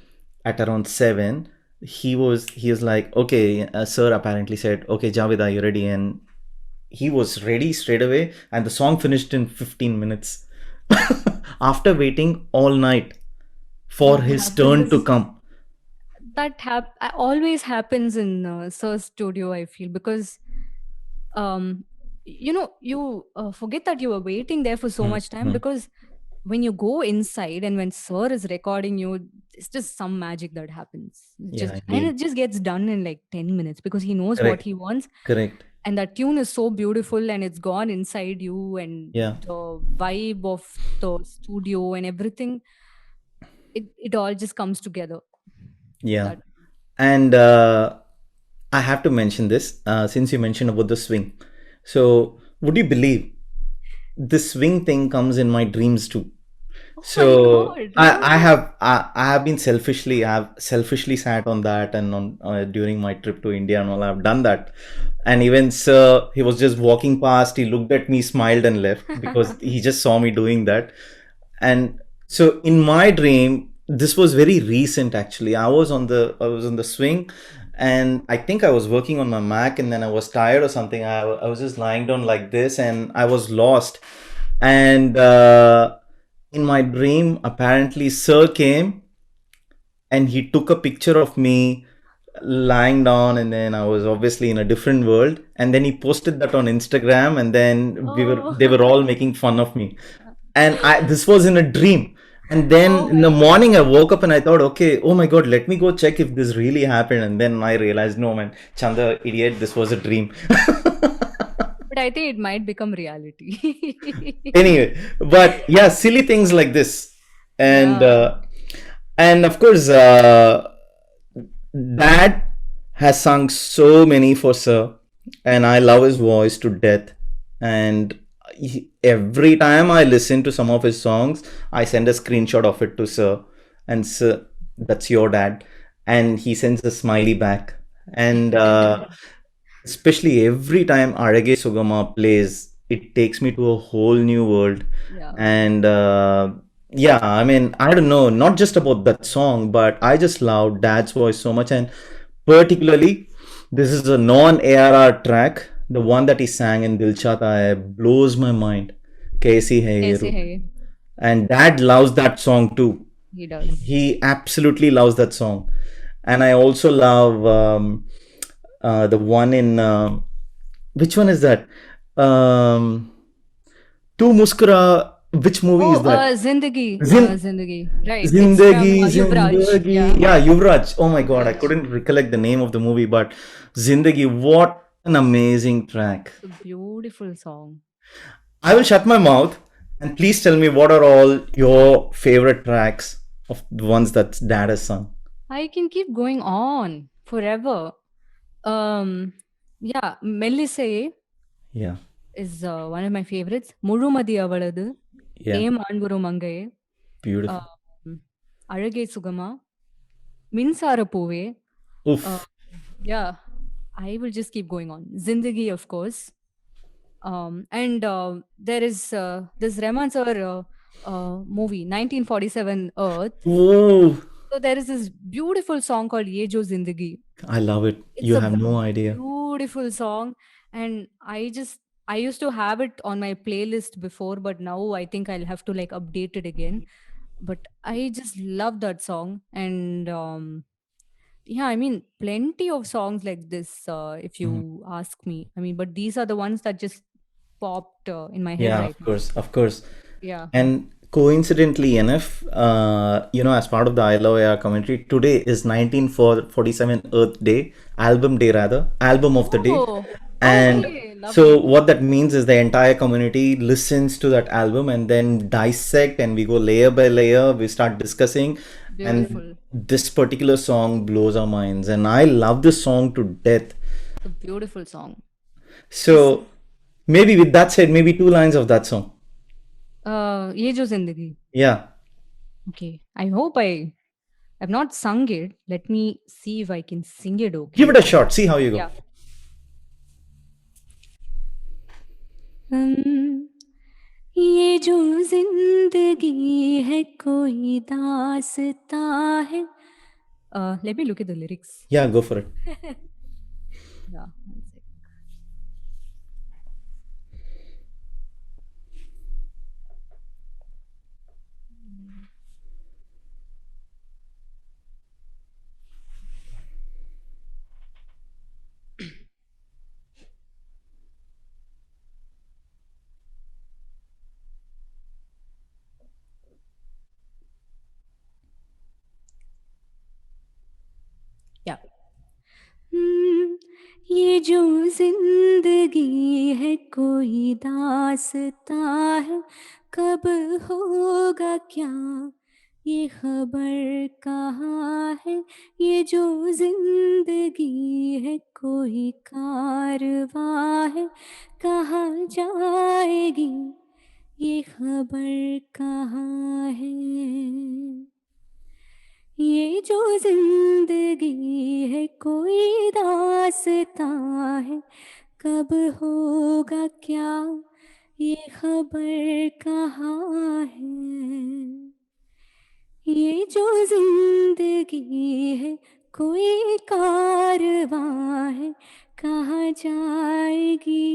at around 7, he was like, okay, Sir apparently said, okay, Javed, are you ready? And he was ready straight away, and the song finished in 15 minutes after waiting all night for his turn to come. That always happens in Sir's studio, I feel, because you forget that you were waiting there for so much time, because when you go inside and when Sir is recording you, it's just some magic that happens. And it just gets done in like 10 minutes, because he knows what he wants. Correct. And that tune is so beautiful, and it's gone inside you, and the vibe of the studio and everything, it all just comes together. And I have to mention this, since you mentioned about the swing. So would you believe the swing thing comes in my dreams too? So I have been selfishly sat on that, and on during my trip to India and all, I've done that. And even Sir, he was just walking past, he looked at me, smiled, and left, because he just saw me doing that. And so in my dream, this was very recent actually. I was on the swing, and I think I was working on my Mac, and then I was tired or something. I was just lying down like this, and I was lost. And in my dream, apparently Sir came and he took a picture of me lying down, and then I was obviously in a different world, and then he posted that on Instagram, and then they were all making fun of me. And this was in a dream. And then in the morning I woke up and I thought, okay, oh my god, let me go check if this really happened. And then I realized, no man, Chanda, idiot, this was a dream. But I think it might become reality. Anyway, but yeah, silly things like this. And of course, Dad has sung so many for Sir, and I love his voice to death. And every time I listen to some of his songs, I send a screenshot of it to Sir, and Sir, that's your dad, and he sends a smiley back. And especially every time Arage Sugama plays, it takes me to a whole new world. And I mean, I don't know, not just about that song, but I just love Dad's voice so much. And particularly, this is a non-ARR track. The one that he sang in Dil Chahta Hai blows my mind. Kaisi Hai Ye Ruh. And Dad loves that song too. He does. He absolutely loves that song. And I also love the one in which one is that? Tu Muskura. Which movie is that? Zindagi. Zin- Zindagi. Right. It's from Zindagi, Yuvraj. Zindagi. Yeah, Yuvraj. Oh my God, I Yuvraj. couldn't recollect the name of the movie, but Zindagi, what an amazing track. It's a beautiful song. I will shut my mouth and please tell me what are all your favorite tracks of the ones that Dad has sung. I can keep going on forever. Yeah, Melisse Yeah, is one of my favorites. Murumadi Avaladu, yeah, Em Anvuru Mangaye, beautiful. Alage Sugama, Minsara Pove. Oof. Yeah, I will just keep going on. Zindagi, of course. And there is this Rahman sir movie, 1947 Earth. Whoa. So there is this beautiful song called Ye Jo Zindagi. I love it. It's You a have no idea. beautiful song, and I used to have it on my playlist before, but now I think I'll have to like update it again. But I just love that song, and yeah, I mean, plenty of songs like this, if you ask me. I mean, but these are the ones that just popped in my head Yeah, right of course, of course. Yeah. And coincidentally enough, as part of the I Love AR commentary, today is 1947 Earth Day, album day rather, album of the day. Oh, And okay, so lovely. what that means is the entire community listens to that album and then dissect, and we go layer by layer, we start discussing. Beautiful. And this particular song blows our minds, and I love this song to death. It's a beautiful song. So maybe with that said, maybe 2 lines of that song. Ye Jo Zindagi. Yeah. Okay. I hope I've not sung it. Let me see if I can sing it. Okay. Give it a shot. See how you go. Yeah. ये जो जिंदगी है कोई दास्ता है. Let me look at the lyrics. Yeah, go for it. Yeah, one sec. Yeah. ये जो जिंदगी है कोई दास्ता है, कब होगा क्या ये खबर कहाँ है. ये जो जिंदगी है कोई कारवां है, कहाँ जाएगी ये खबर कहाँ है. ये जो जिंदगी है कोई दास्तां है, कब होगा क्या ये खबर कहाँ है. ये जो जिंदगी है कोई कारवां है, कहाँ जाएगी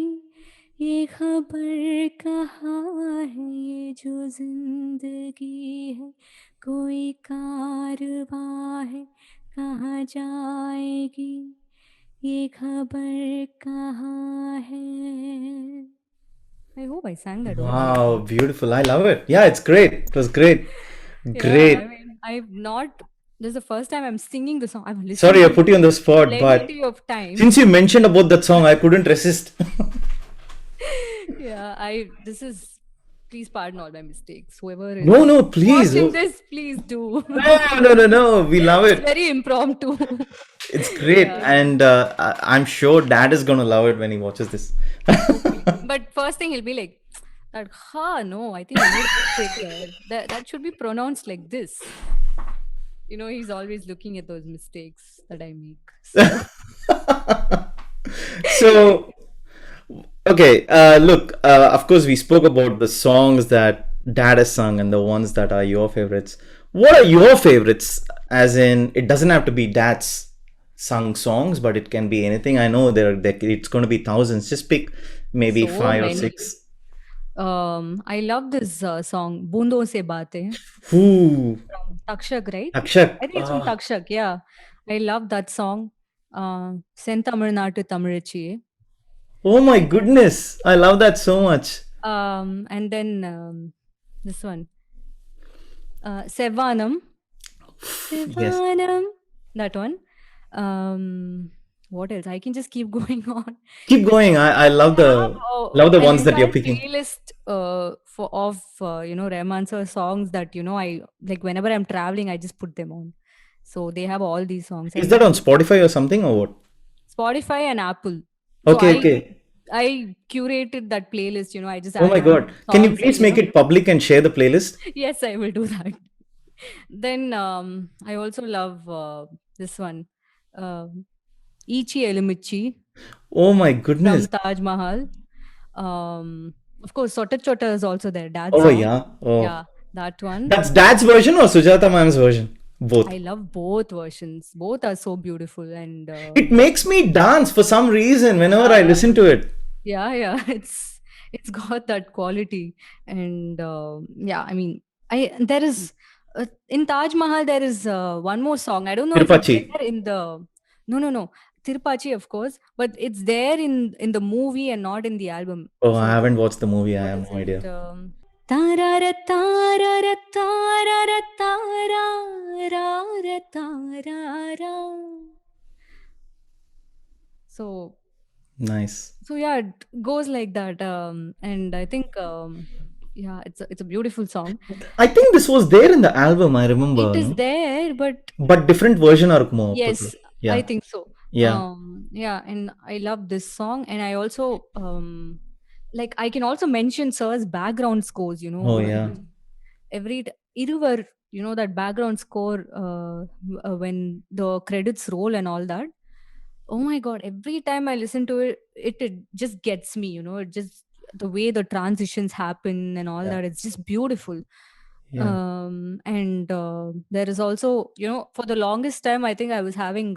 ये खबर कहाँ है. ये जो जिंदगी है कोई कारवां है, कहाँ जाएगी ये खबर कहाँ है. I hope I sang that. Wow, beautiful. I love it. Yeah, it's great. It was great. Great. Yeah, I mean, I've not. This is the first time I'm singing the song. I've listened. Sorry, I put you on the spot, but plenty of time. since you mentioned about that song, I couldn't resist. Yeah, this is. Please pardon all my mistakes. Whoever is No, please. watching this, please do. No. We love It's it. very impromptu. It's great. And I'm sure Dad is going to love it when he watches this. But first thing he'll be like, no, I think I need to take that should be pronounced like this. You know, he's always looking at those mistakes that I make. So, okay, look, of course, we spoke about the songs that Dad has sung and the ones that are your favorites. What are your favorites? As in, it doesn't have to be Dad's sung songs, but it can be anything. I know it's going to be thousands. Just pick maybe So 5 or many. 6. I love this song, Boondon Se Baatein, Ooh, from Takshak, right? Akshak. I think it's from Takshak, yeah. I love that song. Sentamiழ்நாட்டு தமிழச்சியே. Oh my goodness. I love that so much. And then this one. Sevanam. Yes. That one. What else? I can just keep going on. Keep going. I love the An ones that you're entire picking. playlist of Rahman sir songs that I like whenever I'm traveling, I just put them on. So they have all these songs. Is that on Spotify or something or what? Spotify and Apple. Okay, so okay. I curated that playlist. I just Oh my added God. Can you songs please and, make it public and share the playlist? Yes, I will do that. Then I also love this one. Ichi Elimichi Oh my from goodness. Taj Mahal. Of course, Sota Chota is also there. Dad's Oh song. yeah. Oh. Yeah, that one. That's Dad's version or Sujata ma'am's version? Both. I love both versions. Both are so beautiful, and It makes me dance for some reason whenever I listen to it. yeah, it's got that quality, and yeah, I mean, there is in Taj Mahal there is one more song. I don't know if it's Tirupachi. there in the no Tirupachi, of course, but it's there in the movie and not in the album. Oh, I So haven't watched the movie. I what have is no idea. it? Tarara tarara tarara tarara tarara. So Nice. yeah, it goes like that. And I think yeah, it's a beautiful song. I think this was there in the album, I remember. It is No? there, but different version or more. yes, Yeah. I think so. Yeah. Yeah, and I love this song, and I also like I can also mention Sir's background scores. Oh yeah. Iruvar, that background score when the credits roll and all that. Oh my god, every time I listen to it just gets me. It just the way the transitions happen and all Yeah. that, it's just beautiful. Yeah. And there is also, for the longest time, I think I was having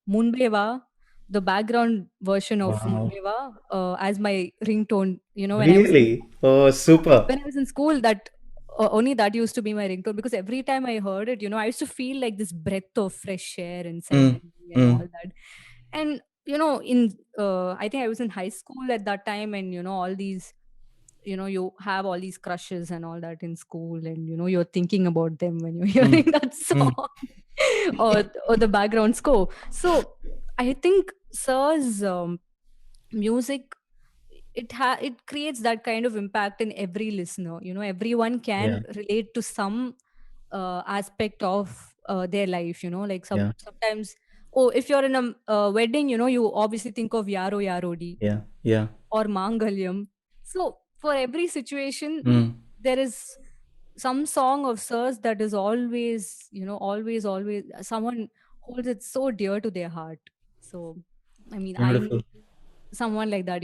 Munbeva, the background version of Wow. Munbeva, as my ringtone. Really? Oh, super. When I was in school, that only that used to be my ringtone, because every time I heard it, I used to feel like this breath of fresh air inside Mm. me and all Mm. that. And in I think I was in high school at that time, and all these, you have all these crushes and all that in school, and you're thinking about them when you're Mm. hearing that song or the background score. So I think Sir's music, it creates that kind of impact in every listener. Everyone can Yeah. relate to some aspect of their life. Like Yeah. sometimes, oh, if you're in a wedding, you obviously think of Yaro Yarodi Yeah. Yeah. or Mangalyam. So for every situation, Mm. there is some song of Sir's that is always, always someone holds it so dear to their heart. So I mean, I Wonderful. need someone like that.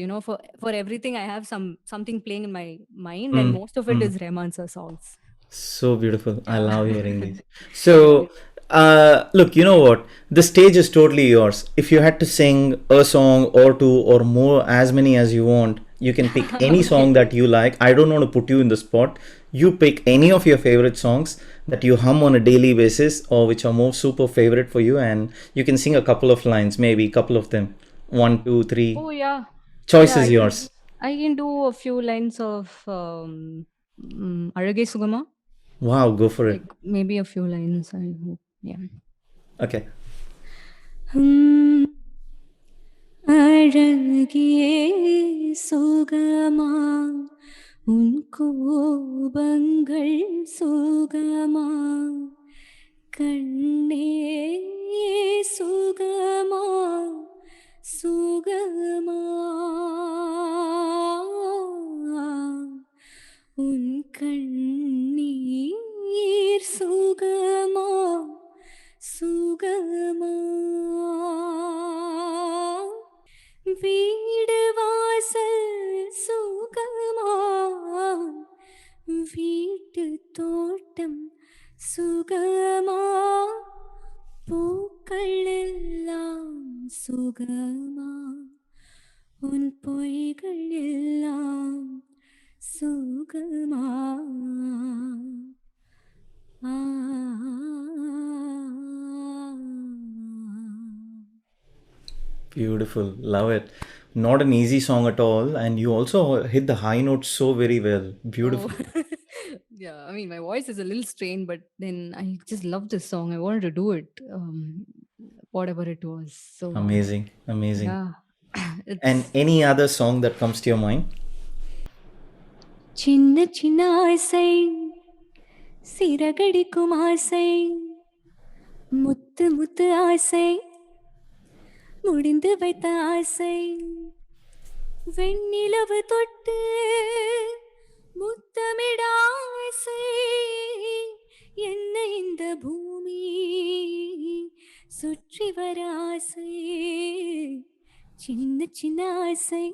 For everything, I have something playing in my mind, and Mm. most of it Mm. is Rahman sir songs. So beautiful. I Yeah. love hearing these. So, look, you know what? The stage is totally yours. If you had to sing a song or two or more, as many as you want, you can pick any song that you like. I don't want to put you in the spot. You pick any of your favorite songs that you hum on a daily basis or which are more super favorite for you, and you can sing a couple of lines, maybe a couple of them. One, two, three. Oh yeah, Choice yeah. is yours. I can do a few lines of Arage Sugama. Wow, go for it. Like maybe a few lines. I hope. Yeah. Okay. அழகியே சுகமா உன் கோபங்கள் சுகமா கண்ணே சுகமா சுகமா உன் கண்ணீர் சுகமா சுகமா வீடு வாசல் சுகமா வீட்டு தோட்டம் சுகமா பூக்கள் எல்லாம் சுகமா உன் பொய்கள் எல்லாம் சுகமா ஆ Beautiful. Love it. Not an easy song at all. And you also hit the high notes so very well. Oh, Beautiful. yeah. I mean, my voice is a little strained, but then I just love this song. I wanted to do it, whatever it was. So, Amazing. Amazing. yeah, And it's any other song that comes to your mind? சின்ன சின்ன ஆசை சிறகடிக்கும் ஆசை முத்து முத்து ஆசை முடிந்து வைத்த ஆசை வெண்ணிலவு தொட்டு முத்தமிட ஆசை என்ன இந்த பூமி சுற்றி வர ஆசை சின்ன சின்ன ஆசை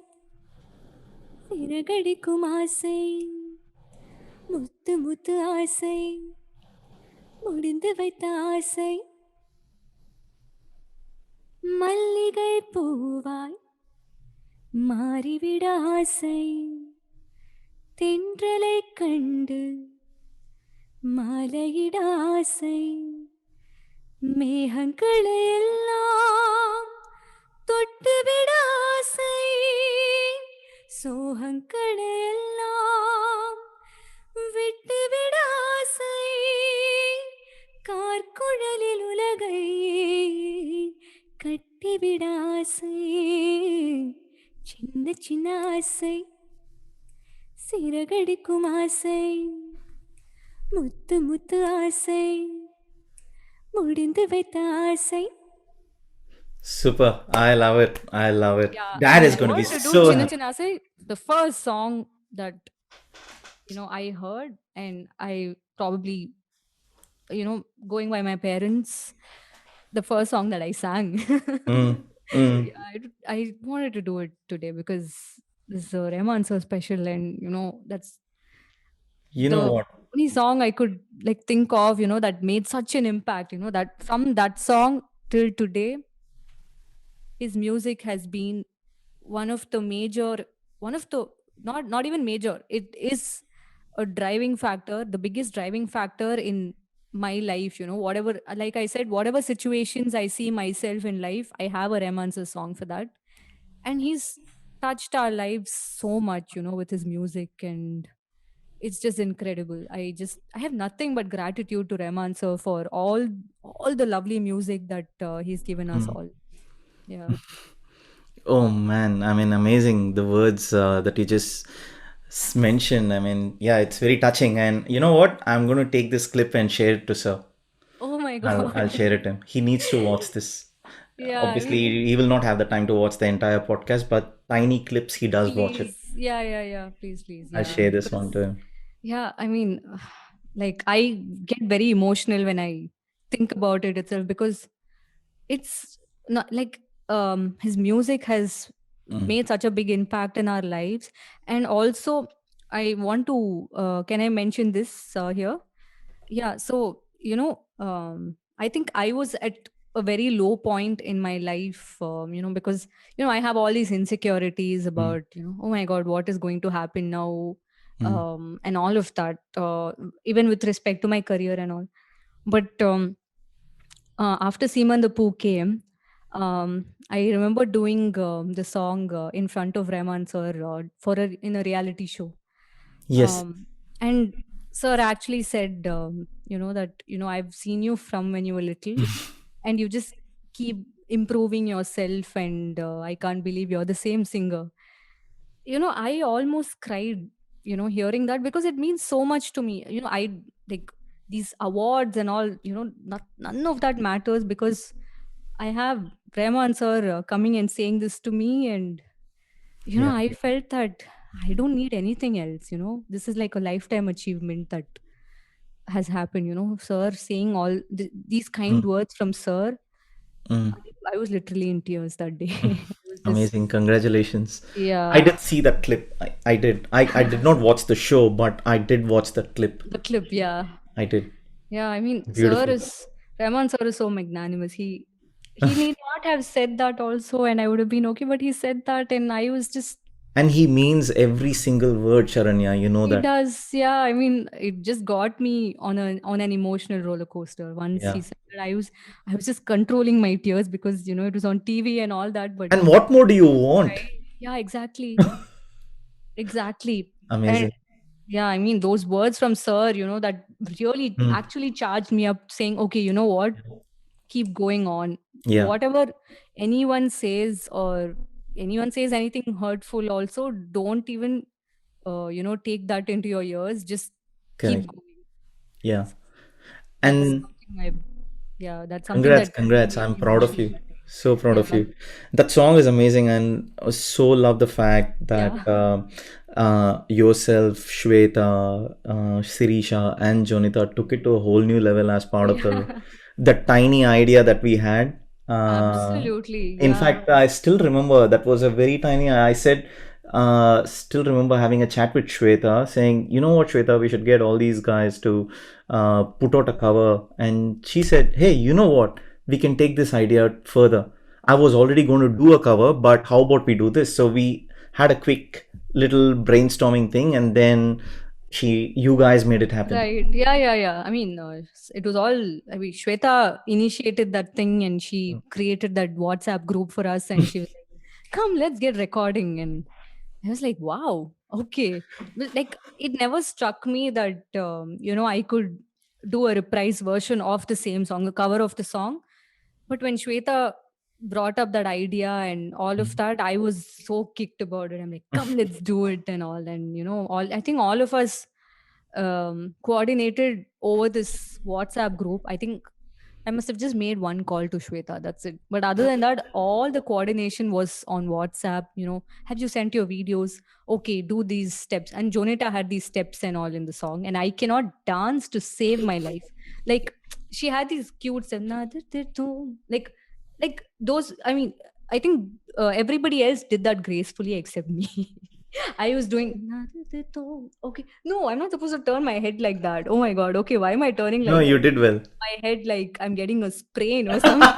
சிறகடிக்கும் ஆசை முத்து முத்து ஆசை முடிந்து வைத்த ஆசை மல்லிகை பூவாய் மாறிவிட ஆசை தென்றலை கண்டு மாலையிட ஆசை மேகங்களை எல்லாம் தொட்டுவிட ஆசை சோகங்களை எல்லாம் விட்டுவிட ஆசை கார்குழலில் உலகை கட்டிவிட ஆசை சின்ன சின்ன ஆசை சிறகடிக்கும் ஆசை முத்து முத்து ஆசை முடிந்து வைத்த ஆசை. Super. I love it. I love it. Yeah, That is I going to be wanted to do so Chinna happy. Chinna Asai, the first song that I heard, and I probably going by my parents, the first song that I sang. Mm, So mm. yeah, I wanted to do it today because this Rahman so special, and that's You know the what? only song I could think of, that made such an impact. That from that song till today, his music has been one of the not even major, it is a driving factor, the biggest driving factor in my life. Whatever, like I said, whatever situations I see myself in life, I have a Rahman sir song for that. And he's touched our lives so much, with his music, and it's just incredible. I have nothing but gratitude to Rahman sir for all the lovely music that he's given us all. Yeah. Oh man, I mean, amazing the words that you just mentioned. I mean, yeah, it's very touching. And you know what? I'm going to take this clip and share it to sir. Oh my I'll god. share it to him. He needs to watch this. Yeah, I Obviously, mean, he will not have the time to watch the entire podcast, but tiny clips he does watch it. please. Yeah. Please. I'll Yeah. share this one Because, to him. yeah, I mean, I get very emotional when I think about it itself, because it's not like his music has made such a big impact in our lives. And also, I want to can I mention this here? Yeah, so I think I was at a very low point in my life, because I have all these insecurities about oh my god, what is going to happen now, and all of that, even with respect to my career and all. But after Seaman the Pooh came, I remember doing the song in front of Rahman sir in a reality show. Yes. And sir actually said, that, I've seen you from when you were little, and you just keep improving yourself, and I can't believe you're the same singer. I almost cried, hearing that, because it means so much to me. I like these awards and all, none of that matters, because I have Rahman sir coming and saying this to me, and Yeah. I felt that I don't need anything else. This is like a lifetime achievement that has happened. Sir saying all these kind words from sir. Mm. I was literally in tears that day. It was just, Amazing. Congratulations. I yeah, did see that clip. I did. I did not watch the show, but I did watch that clip. the clip. Yeah, I did. yeah. I mean, Beautiful. Rahman sir is so magnanimous. He need not have said that also, and I would have been okay. But he said that, and I was just And he means every single word, Sharanya. You know He that. does, yeah. I mean, it just got me on an emotional roller coaster. Once Yeah. he said that, I was just controlling my tears because it was on TV and all that. But And what more do you want? right, yeah, exactly, exactly. And Amazing. yeah, I mean, those words from Sir, that really Mm. actually charged me up, saying, "Okay, you know what? Keep going on. Yeah. Whatever anyone says or anyone says anything hurtful, also don't even take that into your ears. Just keep Correct. going." Yeah. So that's And something that's something congrats, that really congrats. made I'm me proud of emotional. you. So proud Yeah, of you. That song is amazing, and I so love the fact that yeah. yourself, Shweta, Sirisha, and Jonita took it to a whole new level as part of Yeah. the tiny idea that we had. Absolutely. In Yeah. fact, I still remember that was a very tiny. I said, still remember having a chat with Shweta, saying, "You know what, Shweta, we should get all these guys to put out a cover." And she said, "Hey, you know what? We can take this idea further. I was already going to do a cover, but how about we do this?" So we had a quick little brainstorming thing, and then you guys made it happen. Right. Yeah, yeah, yeah. I mean, it was all, I mean, Shweta initiated that thing and she created that WhatsApp group for us and she was like, come, let's get recording. And I was like, wow, okay. But like, it never struck me that, I could do a reprise version of the same song, a cover of the song. But when Shweta brought up that idea and all of that, I was so kicked about it. I'm like, come, let's do it and all. And, I think all of us coordinated over this WhatsApp group. I think I must have just made one call to Shweta. That's it. But other than that, all the coordination was on WhatsApp. Have you sent your videos? Okay, do these steps. And Jonita had these steps and all in the song. And I cannot dance to save my life. Like she had these cute steps. Like those. I mean, I think everybody else did that gracefully except me. I was doing okay. No, I'm not supposed to turn my head like that. Oh my god. Okay, why am I turning No, like you that? did well. My head like I'm getting a sprain or something.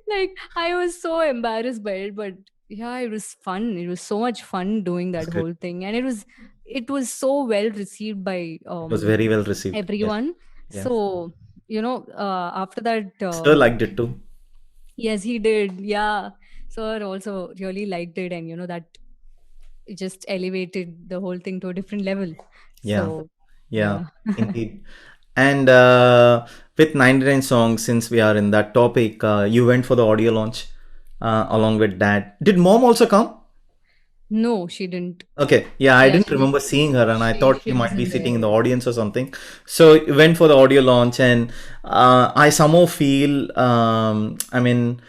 Like I was so embarrassed by it, but yeah, it was fun. It was so much fun doing That's that good. whole thing, and it was so well received by It was very well received. Yes. everyone. Yeah. So after that, Sir liked it too. yes, he did. Yeah, sir also really liked it, and that it just elevated the whole thing to a different level. Yeah. So Yeah. yeah. Indeed. And with 99 songs, since we are in that topic, you went for the audio launch along with dad. Did mom also come? No, she didn't. Okay, yeah, I Yeah, didn't remember seeing her, and I thought she she might be wasn't sitting in there. the audience or something. So we went for the audio launch, and I somehow feel, I mean,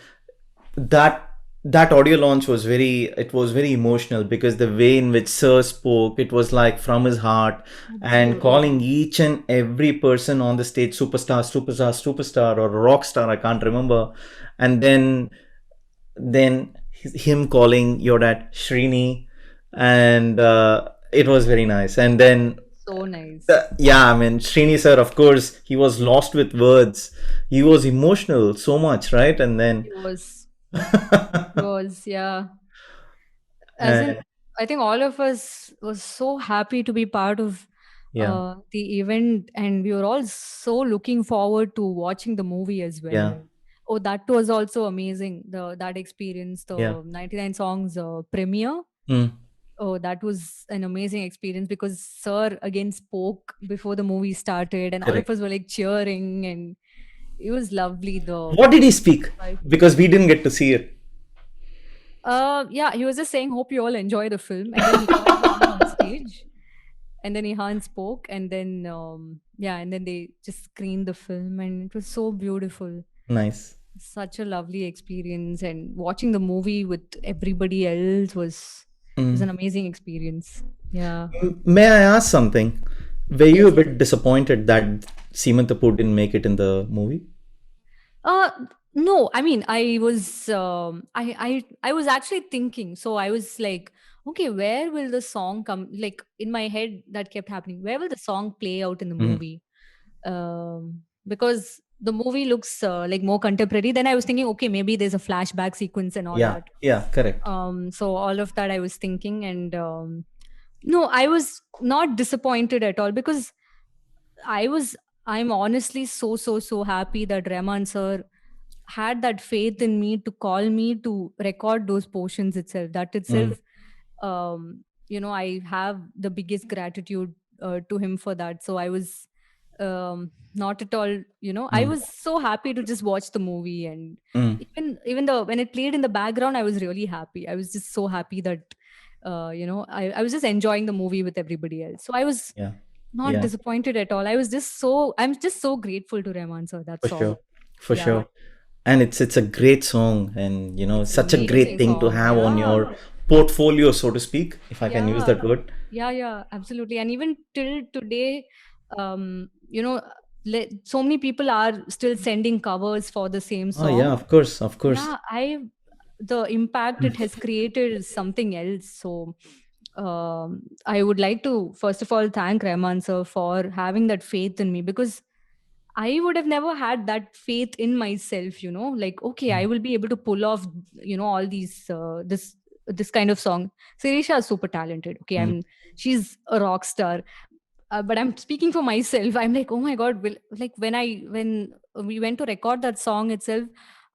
that that audio launch was very emotional because the way in which Sir spoke, it was like from his heart, and Absolutely. calling each and every person on the stage superstar, superstar, superstar, or rock star. I can't remember, and then him calling your dad Srini, and it was very nice. And then, So nice. yeah, I mean, Srini sir, of course, he was lost with words. He was emotional so much, right? And then, It was, yeah. As in, and I think all of us was so happy to be part of yeah, the event, and we were all so looking forward to watching the movie as well. yeah, Oh, that was also amazing. That experience, yeah, the 99 songs premiere. mm, Oh, that was an amazing experience because Sir again spoke before the movie started, and all of correct. us were like cheering, and it was lovely. What did he speak? Because we didn't get to see it. Yeah, he was just saying, "Hope you all enjoy the film," and then he called me on stage, and then Ihan spoke, and then yeah, and then they just screened the film, and it was so beautiful. Nice. Such a lovely experience, and watching the movie with everybody else was an Mm. amazing experience. Yeah. May I ask something? Were you a Yes. bit disappointed that Seeman Kapoor didn't make it in the movie? Uh, no, I mean, I was actually thinking. So I was like, okay, where will the song come? Like in my head, that kept happening. Where will the song play out in the Mm. movie? Because the movie looks like more contemporary. Then I was thinking, okay, maybe there's a flashback sequence and all that. Yeah, correct. So all of that I was thinking, and no, I was not disappointed at all, because I'm honestly so happy that Rahman sir had that faith in me to call me to record those portions itself. That itself, I have the biggest gratitude to him for that. So I was not at all, I was so happy to just watch the movie, and even though when it played in the background, I was really happy. I was just so happy that I was just enjoying the movie with everybody else. So I was not disappointed at all. I'm just so grateful to Rahman sir. That's all. For sure. And it's a great song, and such a great thing to have on your portfolio, so to speak, if I can use that word. Yeah, absolutely. And even till today, so many people are still sending covers for the same song. Oh yeah, of course. Yeah, the impact it has created is something else. So I would like to first of all thank Rahman sir for having that faith in me, because I would have never had that faith in myself, like, okay, I will be able to pull off, all these, this kind of song. Sirisha is super talented. Okay. She's a rock star. But I'm speaking for myself. I'm like, oh my God, when we went to record that song itself,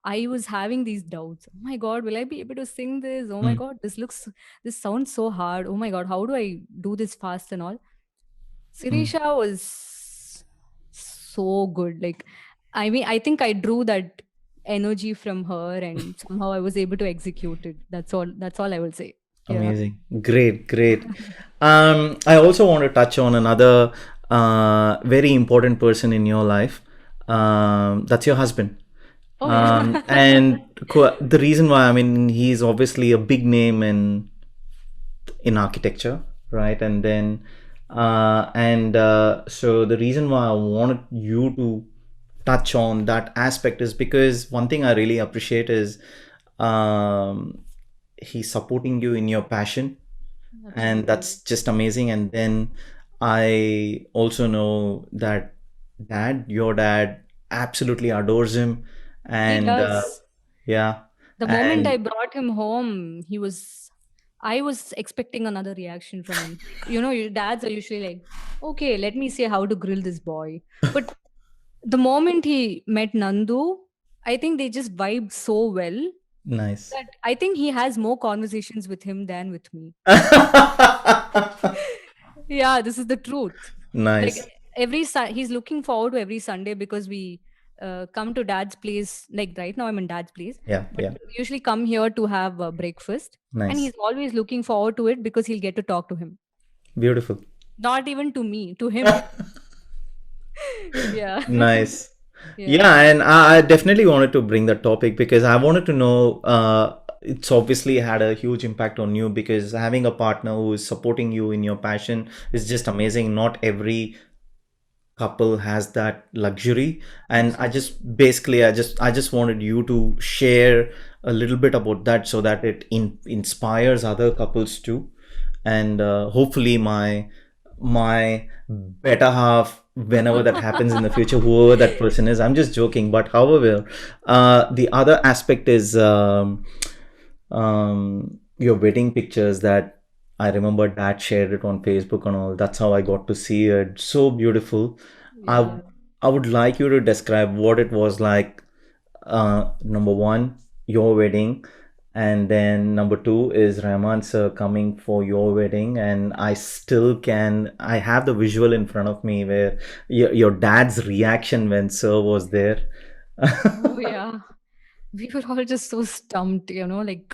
I was having these doubts. Oh my God, will I be able to sing this? Oh my God, this sounds so hard. Oh my God, how do I do this fast and all? Sirisha was so good. Like, I mean, I think I drew that energy from her, and somehow I was able to execute it. That's all I will say. Amazing. Great. I also want to touch on another very important person in your life. That's your husband. And the reason why, he's obviously a big name in architecture, right? And then so the reason why I wanted you to touch on that aspect is because one thing I really appreciate is he's supporting you in your passion. Absolutely. And that's just amazing. And then I also know that your dad absolutely adores him, and he does. The moment I brought him home, I was expecting another reaction from him. Your dads are usually like, okay, let me see how to grill this boy. But the moment he met Nandu, I think they just vibed so well. Nice. That I think he has more conversations with him than with me. Yeah, this is the truth. Nice. Like he's looking forward to every Sunday, because we come to dad's place. Like right now I'm in dad's place. We usually come here to have breakfast. Nice. And he's always looking forward to it, because he'll get to talk to him. Beautiful. Not even to me, to him. Yeah. Nice. Yeah, and I definitely wanted to bring the topic because I wanted to know, it's obviously had a huge impact on you, because having a partner who is supporting you in your passion is just amazing. Not every couple has that luxury, and I just wanted you to share a little bit about that, so that it inspires other couples too, and hopefully my better half, whenever that happens in the future, whoever that person is, I'm just joking, but however, the other aspect is your wedding pictures that I remember dad shared it on Facebook and all. That's how I got to see it. So beautiful. I would like you to describe what it was like. Number one, your wedding, and then number two is Rahman sir coming for your wedding, and I have the visual in front of me where your dad's reaction when sir was there. Oh yeah, we were all just so stumped, like,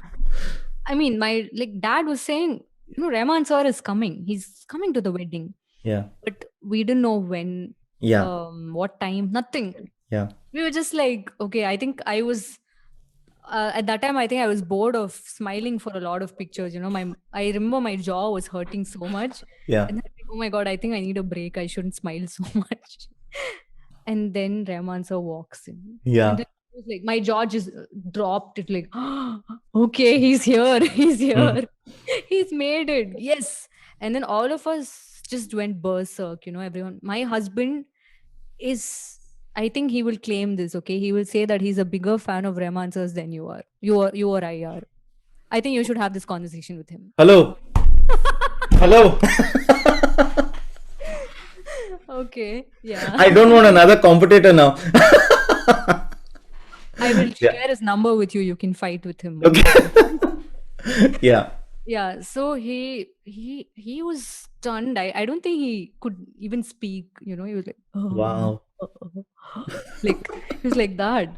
I mean, my dad was saying, Rahman sir is coming. He's coming to the wedding. Yeah. But we didn't know when. Yeah. What time? Nothing. Yeah. We were just like, okay, I think I was at that time, I think I was bored of smiling for a lot of pictures. I remember my jaw was hurting so much. Yeah. And then, oh my God, I think I need a break. I shouldn't smile so much. And then Rahman sir walks in. Yeah. And then it was like my jaw just dropped. It like, oh, okay, he's here. He's here. He's made it. Yes. And then all of us just went berserk. Everyone. My husband is, I think he will claim this. Okay, he will say that he's a bigger fan of Rahman sirs than you are. You or I are. I think you should have this conversation with him. Hello. Hello. Okay. Yeah. I don't want another competitor now. I will share his number with you. You can fight with him. Okay. Yeah. Yeah. So he was stunned. I don't think he could even speak. He was like, oh, Wow. like he was like that.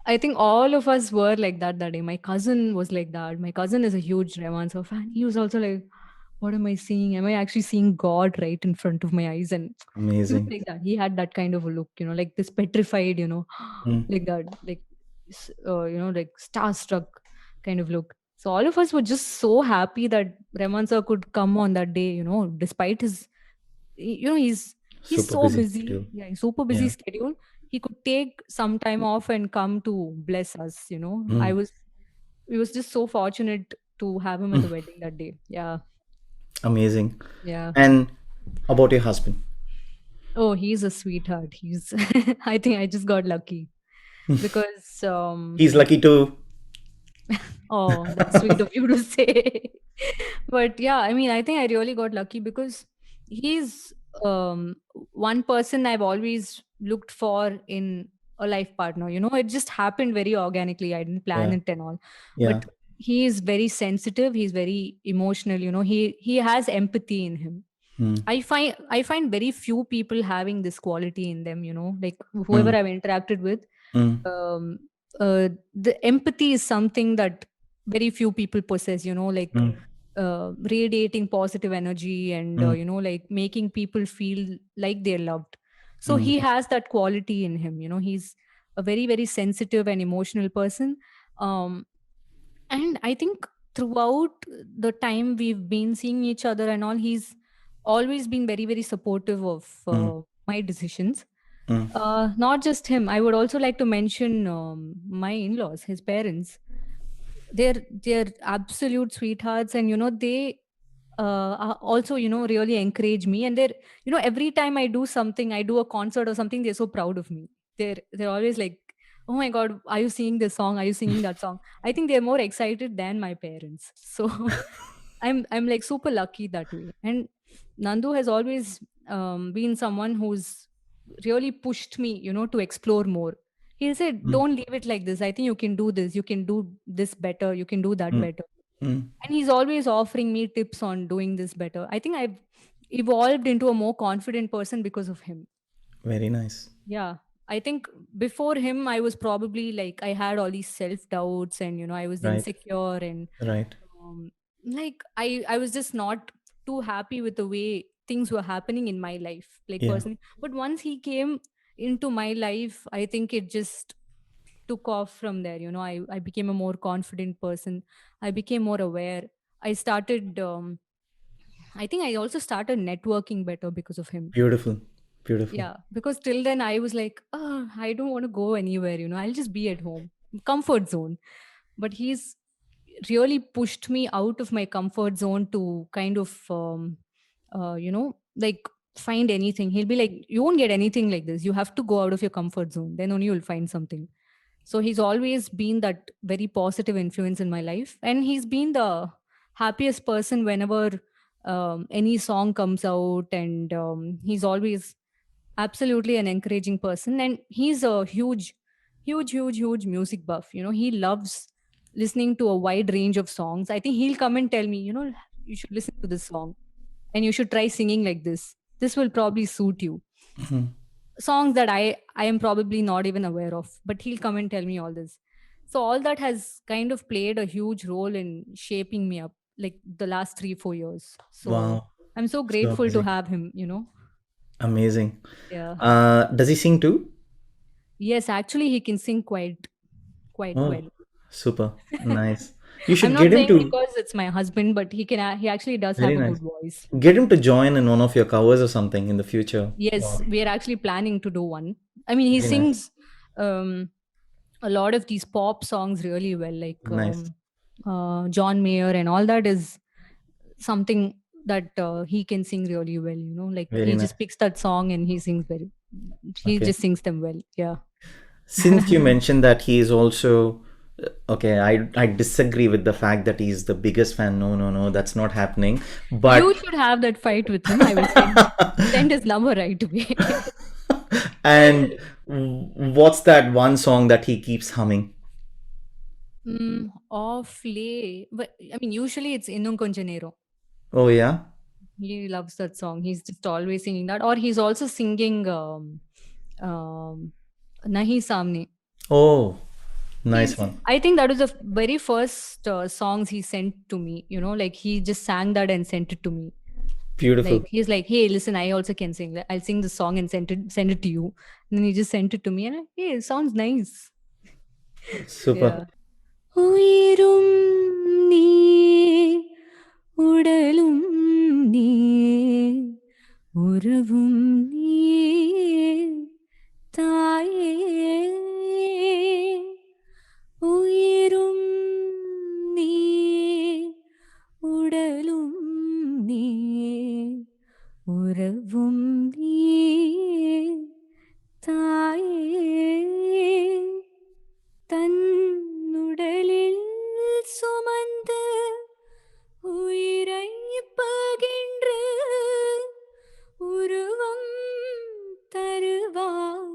I think all of us were like that day. My cousin was like that. My cousin is a huge Rahman Sir fan. He was also like, what am I seeing? Am I actually seeing God right in front of my eyes? And he was Amazing. like that. He had that kind of a look, like this petrified, like that, like, like starstruck kind of look. So all of us were just so happy that Rahman Sir could come on that day, despite his, he's Super so busy busy. schedule. Yeah, he's super busy schedule. He could take some time off and come to bless us. We was just so fortunate to have him at the wedding that day. Yeah. Amazing. Yeah. And about your husband? Oh, he's a sweetheart. He's I think I just got lucky because He's lucky too. oh, that's sweet of you to say. But yeah, I mean, I think I really got lucky because he's one person I've always looked for in a life partner. It just happened very organically. I didn't plan it and all. Yeah. But he is very sensitive. He's very emotional. He has empathy in him. I find very few people having this quality in them. Like whoever I've interacted with, um, the empathy is something that very few people possess. Like radiating positive energy and like making people feel like they're loved. So he has that quality in him. He's a very, very sensitive and emotional person. And I think throughout the time we've been seeing each other and all, he's always been very, very supportive of my decisions. Not just him. I would also like to mention my in-laws, his parents. They're absolute sweethearts, and they also really encourage me. And they're every time I do something, I do a concert or something, they're so proud of me. They're always like, oh my god, are you singing this song, are you singing that song? I think they're more excited than my parents. So I'm like super lucky that way. And Nandu has always been someone who's really pushed me to explore more. He said, don't leave it like this. I think you can do this, you can do this better, you can do that better. And he's always offering me tips on doing this better. I think I've evolved into a more confident person because of him. Very nice. Yeah. I think before him, I was probably like, I had all these self doubts and, I was insecure and Right. like, I was just not too happy with the way things were happening in my life, like personally. But once he came into my life, I think it just took off from there. I became a more confident person. I became more aware. I started, I think I also started networking better because of him. Beautiful. Beautiful. Yeah, because till then I was like, oh, I don't want to go anywhere, I'll just be at home. Comfort zone. But he's really pushed me out of my comfort zone to kind of, like find anything. He'll be like, you won't get anything like this. You have to go out of your comfort zone. Then only you'll find something. So he's always been that very positive influence in my life. And he's been the happiest person whenever any song comes out. And he's always absolutely an encouraging person. And he's a huge, huge, huge, huge music buff. He loves listening to a wide range of songs. I think he'll come and tell me, you should listen to this song and you should try singing like this. This will probably suit you. Songs that I am probably not even aware of, but he'll come and tell me all this. So all that has kind of played a huge role in shaping me up, like the last 3-4 years. So Wow. I'm so grateful to have him. Amazing. Yeah. Does he sing too? Yes, actually he can sing quite well. Super. Nice. You should I'm not get him saying to because it's my husband, but he actually does Very have a nice. good voice. Get him to join in one of your covers or something in the future. Yes, we are actually planning to do one. I mean, he Very sings a lot of these pop songs really well, like Nice. John Mayer and all that is something that he can sing really well, like Very he nice. just picks that song and he just sings them well. Yeah. Since you mentioned that he is also okay, I disagree with the fact that he's the biggest fan. No, that's not happening. But You should have that fight with him. I will send his number right away. and what's that one song that he keeps humming? Of late, but I mean, usually it's Innum Konja Nero. Oh yeah. He loves that song. He's just always singing that, or he's also singing Nahi Samne. Oh, nice one. I think that was the very first songs he sent to me. Like he just sang that and sent it to me. Beautiful. Like he's like, hey, listen, I also can sing. I'll sing the song and send it to you. And then he just sent it to me, and hey, it sounds nice. Super. ഉയരും നീ ഉടലും നീ ഉറവും നീ തായേ ഉയരും നീ ഉടലും നീ ഉറവും നീ തായേ தன்னுடலில் சுமந்து உயிரை பகின்று உருவம் தருவாய்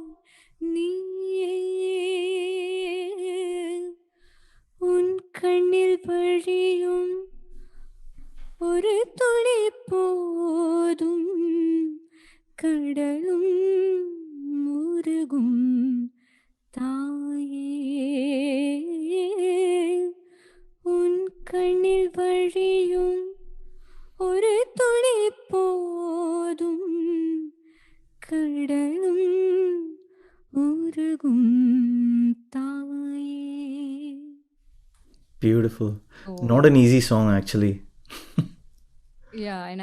நீயே உன் கண்ணில் வழியும் ஒரு துளி போதும் கடலும் முருகும் தாயே உன் கண்ணில் வழியும் ஒரு துளி போதும் கடலும் உருகும் தாயே. Beautiful. Not an easy song actually. Yeah, and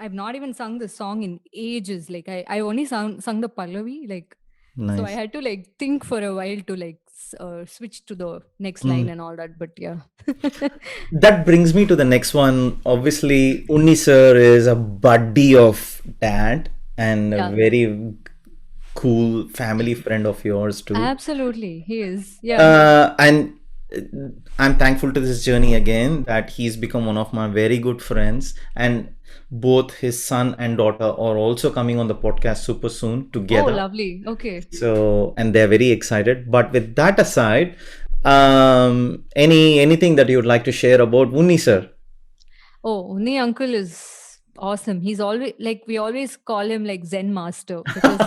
I've not even sung the song in ages. Like I only sung the Pallavi. Like Nice. so I had to like think for a while to like switch to the next line and all that. But yeah. That brings me to the next one. Obviously, Unni sir is a buddy of Dad and a very cool family friend of yours too. Absolutely, he is. Yeah. And I'm thankful to this journey again that he's become one of my very good friends, and both his son and daughter are also coming on the podcast super soon together. Oh, lovely. Okay. So, and they're very excited. But with that aside, anything that you would like to share about Unni sir? Oh, Unni uncle is awesome. He's always like, we always call him like Zen master, because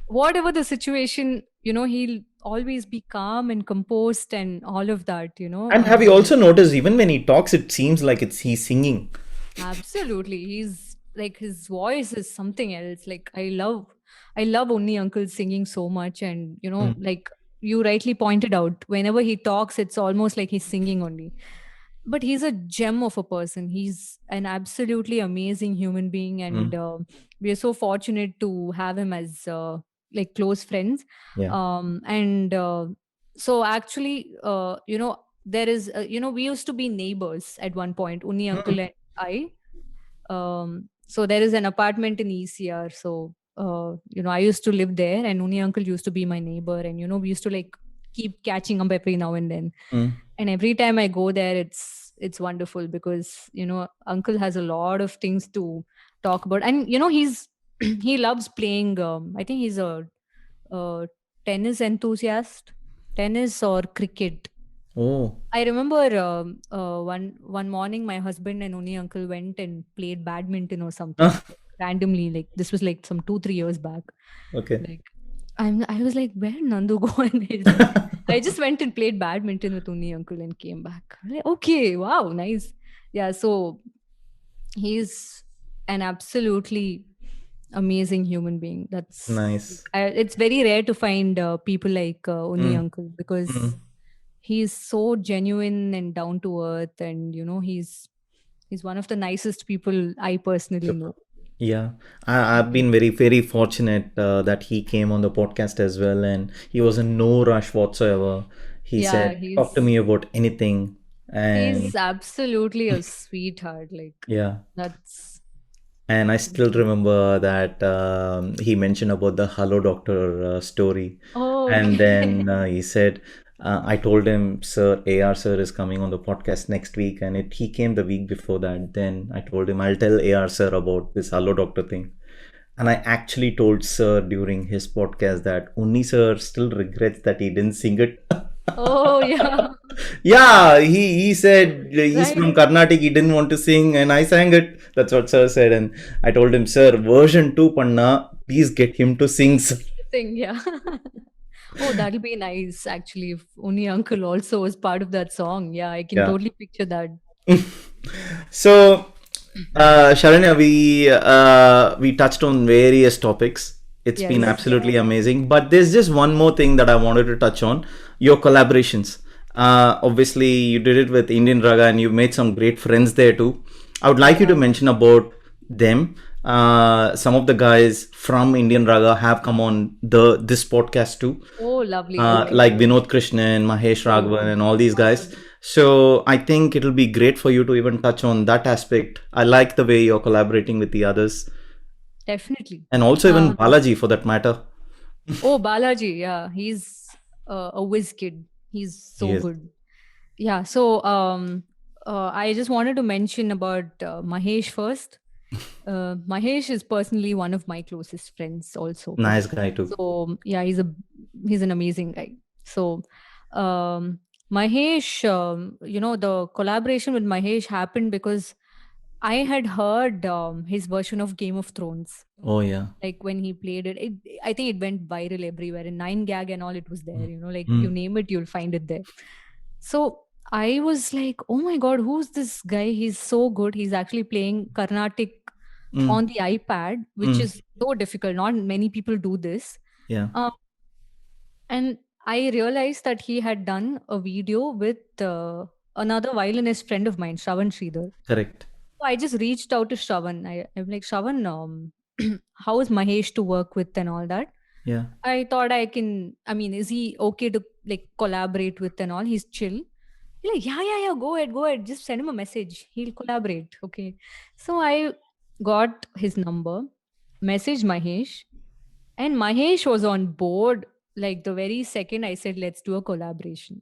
whatever the situation, he'll always be calm and composed and all of that, And have you also noticed, even when he talks, it seems like he's singing. Absolutely. He's like, his voice is something else. Like I love Unni uncle singing so much. And, like you rightly pointed out, whenever he talks, it's almost like he's singing only. But he's a gem of a person. He's an absolutely amazing human being. And we are so fortunate to have him as like close friends. Yeah. So actually, there is, we used to be neighbors at one point, Unni uncle and I. So there is an apartment in ECR. So, I used to live there, and Unni uncle used to be my neighbor. And, we used to like keep catching up every now and then. And every time I go there, it's wonderful because, uncle has a lot of things to talk about. And, he loves playing. I think he's a tennis enthusiast, tennis or cricket. Oh. I remember one morning my husband and Unni uncle went and played badminton or something randomly. Like this was like some 2-3 years back. Okay. Like I was like, where Nandu go? And I just went and played badminton with Unni uncle and came back. Like, okay, wow, nice. Yeah, so he's an absolutely amazing human being. That's nice. It's very rare to find people like Unni uncle, because he's so genuine and down to earth, and he's one of the nicest people I personally know. Yeah, I've been very, very fortunate that he came on the podcast as well, and he was in no rush whatsoever. He said, talk to me about anything. And He's absolutely a sweetheart. Like, yeah, that's and I still remember that he mentioned about the Hello Doctor story. oh, And okay. then he said, I told him, Sir, AR Sir is coming on the podcast next week. And he came the week before that. Then I told him, I'll tell AR Sir about this Hello Doctor thing. And I actually told Sir during his podcast that Unni Sir still regrets that he didn't sing it. Oh, yeah. Yeah, he said he's from Right. Carnatic, he didn't want to sing, and I sang it. That's what Sir said. And I told him, Sir, version 2 panna, please get him to sing. Sir." Thing, yeah. Oh, that'll be nice actually. If Uni Uncle also was part of that song. Yeah, I can Yeah. totally picture that. So, Sharanya, we touched on various topics. It's been Yes. absolutely amazing. But there's just one more thing that I wanted to touch on: your collaborations. Obviously, you did it with Indian Raga, and you made some great friends there too. I would like you to mention about them. Some of the guys from Indian Raga have come on this podcast too. Oh, lovely. Okay. Like Vinod Krishnan, Mahesh Raghavan, and all these guys. So I think it'll be great for you to even touch on that aspect. I like the way you're collaborating with the others, Definitely. and also even Balaji for that matter. Oh, Balaji. Yeah, he's a whiz kid. He's so Yes. good. Yeah. So, I just wanted to mention about Mahesh first. Mahesh is personally one of my closest friends also. Nice guy too. So yeah, he's an amazing guy. So Mahesh, the collaboration with Mahesh happened because I had heard his version of Game of Thrones. Oh yeah. Like when he played it, I think it went viral everywhere. In 9gag and all, it was there. Like you name it, you'll find it there. So I was like, oh my God, who's this guy? He's so good. He's actually playing Carnatic on the iPad, which is so difficult. Not many people do this. Yeah. And I realized that he had done a video with another violinist friend of mine, Shravan Sridhar. Correct. So I just reached out to Shravan. I'm like, Shravan, how is Mahesh to work with and all that? Yeah. I thought is he okay to like collaborate with and all? He's chill. He's like, yeah, go ahead. Just send him a message. He'll collaborate. Okay. So I got his number, messaged Mahesh, and Mahesh was on board like the very second I said, let's do a collaboration.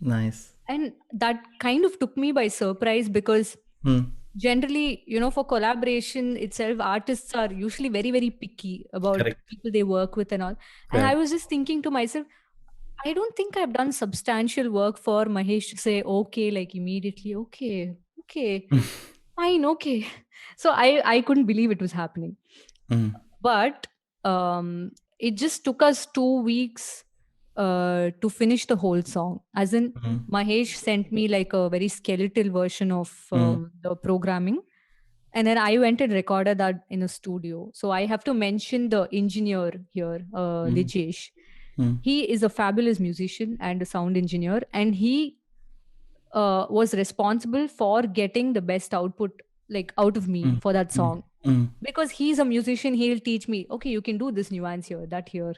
Nice. And that kind of took me by surprise because generally, for collaboration itself, artists are usually very, very picky about Correct. people they work with and all. And I was just thinking to myself, I don't think I've done substantial work for Mahesh to say, okay, like immediately, okay, fine, okay. So I couldn't believe it was happening. But it just took us 2 weeks to finish the whole song. As in, Mahesh sent me like a very skeletal version of the programming. And then I went and recorded that in a studio. So I have to mention the engineer here, Lijesh. He is a fabulous musician and a sound engineer. And he was responsible for getting the best output like out of me for that song. Because he's a musician, he'll teach me, okay, you can do this nuance here, that here.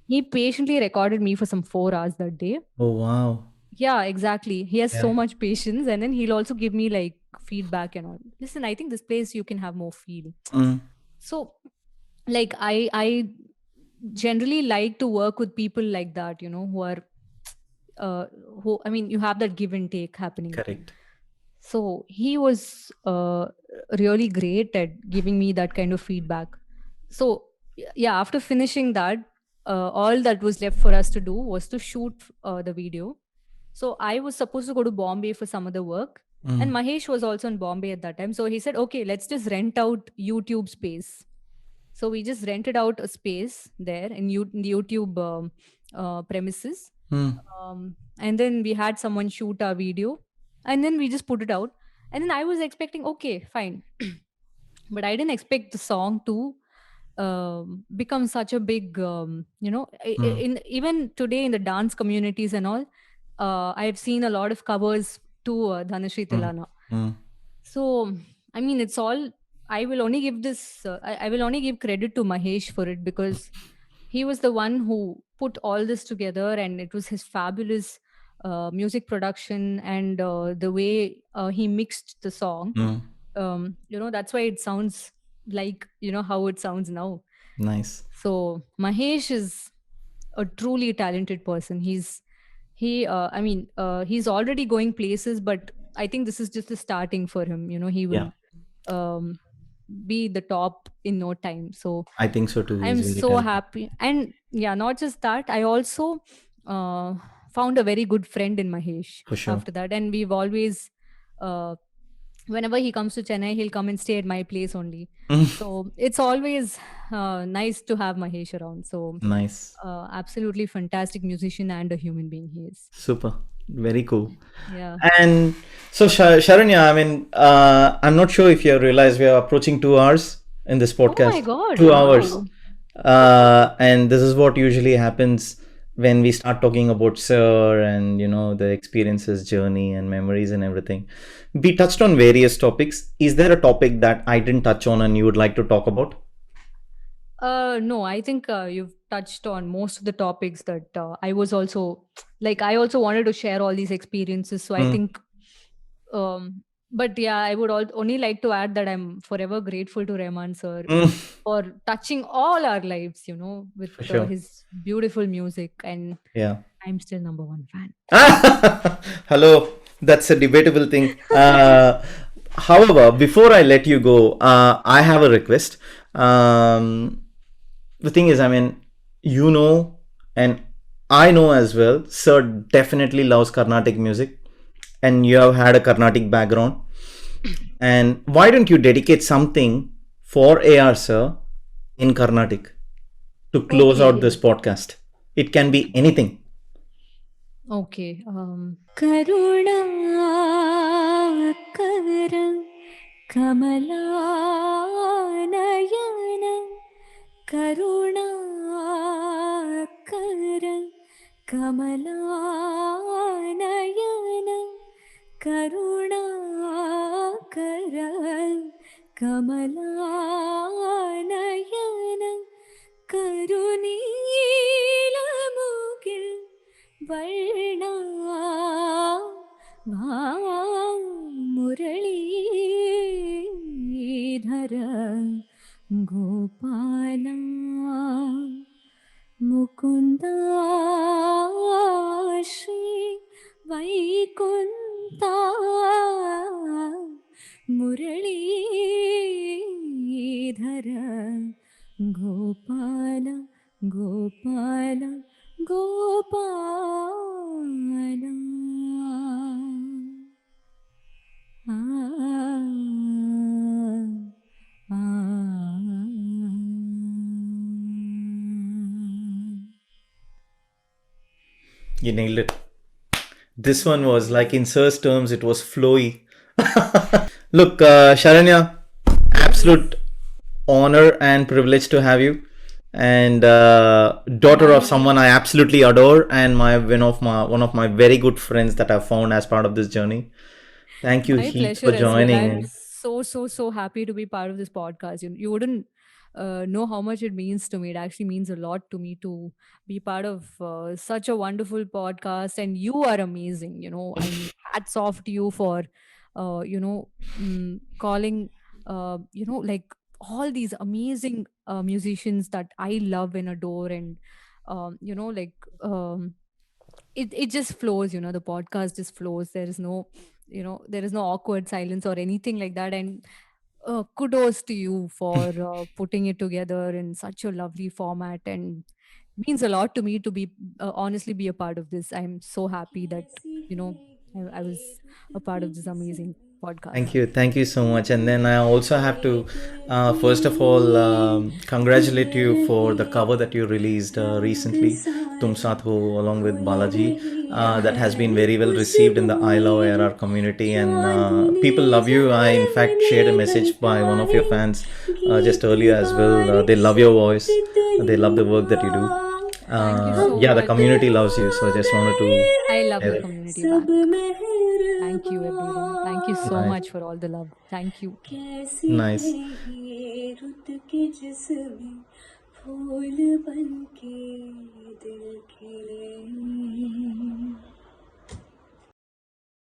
He patiently recorded me for some 4 hours that day. Oh wow. Yeah, exactly. He has so much patience, and then he'll also give me like feedback and all. Listen, I think this place you can have more feel. So like I generally like to work with people like that, who are you have that give and take happening. Correct. So he was really great at giving me that kind of feedback. So yeah, after finishing that, all that was left for us to do was to shoot the video. So I was supposed to go to Bombay for some other work. And Mahesh was also in Bombay at that time. So he said, okay, let's just rent out YouTube space. So we just rented out a space there in the YouTube premises. And then we had someone shoot our video. And then we just put it out. And then I was expecting, okay, fine. But I didn't expect the song to become such a big, even today in the dance communities and all, I've seen a lot of covers to Dhanashri Tilana. So, I mean, it's all, I will only give this, I will only give credit to Mahesh for it because he was the one who put all this together and it was his fabulous music production and the way he mixed the song. That's why it sounds like how it sounds now. Nice. So Mahesh is a truly talented person. He's already going places, but I think this is just the starting for him. He will um, be the top in no time. So I think so too. I'm He's really so talented. happy. And yeah, not just that, I also found a very good friend in Mahesh For sure. after that. And we've always, whenever he comes to Chennai, he'll come and stay at my place only. So it's always nice to have Mahesh around. So Nice. absolutely fantastic musician and a human being he is. Super. Very cool. Yeah. And so, Sharanya, I mean, I'm not sure if you realize we are approaching 2 hours in this podcast. Oh my God. 2 hours. Wow. And this is what usually happens when we start talking about Sir and, the experiences, journey and memories and everything. We touched on various topics. Is there a topic that I didn't touch on and you would like to talk about? No, I think you've touched on most of the topics that I also wanted to share all these experiences. So I think, but yeah, I would only like to add that I'm forever grateful to Rahman sir for touching all our lives, with sure. his beautiful music. And yeah, I'm still number one fan. Hello, that's a debatable thing. However, before I let you go, I have a request. The thing is, I mean, and I know as well, Sir definitely loves Carnatic music, and you have had a Carnatic background. And why don't you dedicate something for AR, Sir, in Carnatic to close out this podcast? It can be anything. Okay. Karuna Kara Kamalanayana Karuna Kara Kamalanayana Karuna Kara Kamalanayana Karunilamugil Varna Muralidhara Gopala Mukunda Shri Vaikunta Muralidhara Gopala Gopala Gopala. You nailed it. This one was like, in Sir's terms, it was flowy. Look, Sharanya, absolute honor and privilege to have you. And daughter of someone I absolutely adore, and one of my very good friends that I've found as part of this journey. Thank you, Heath, for joining. I'm so happy to be part of this podcast. You wouldn't know how much it means to me. It actually means a lot to me to be part of such a wonderful podcast, and you are amazing. I'm hats off to you for calling like all these amazing musicians that I love and adore, and it just flows. The podcast just flows. There is no awkward silence or anything like that. And kudos to you for putting it together in such a lovely format, and means a lot to me to be honestly be a part of this. I'm so happy that I was a part of this amazing podcast. Thank you so much. And then I also have to first of all congratulate you for the cover that you released recently, Tum Saath Ho, along with Balaji. That has been very well received in the I Love ARR community, and people love you. I in fact shared a message by one of your fans just earlier as well. They love your voice, they love the work that you do. The community loves you, so I just wanted to. I love the community back. Thank you, everyone. Thank you so much for all the love. Thank you. Nice.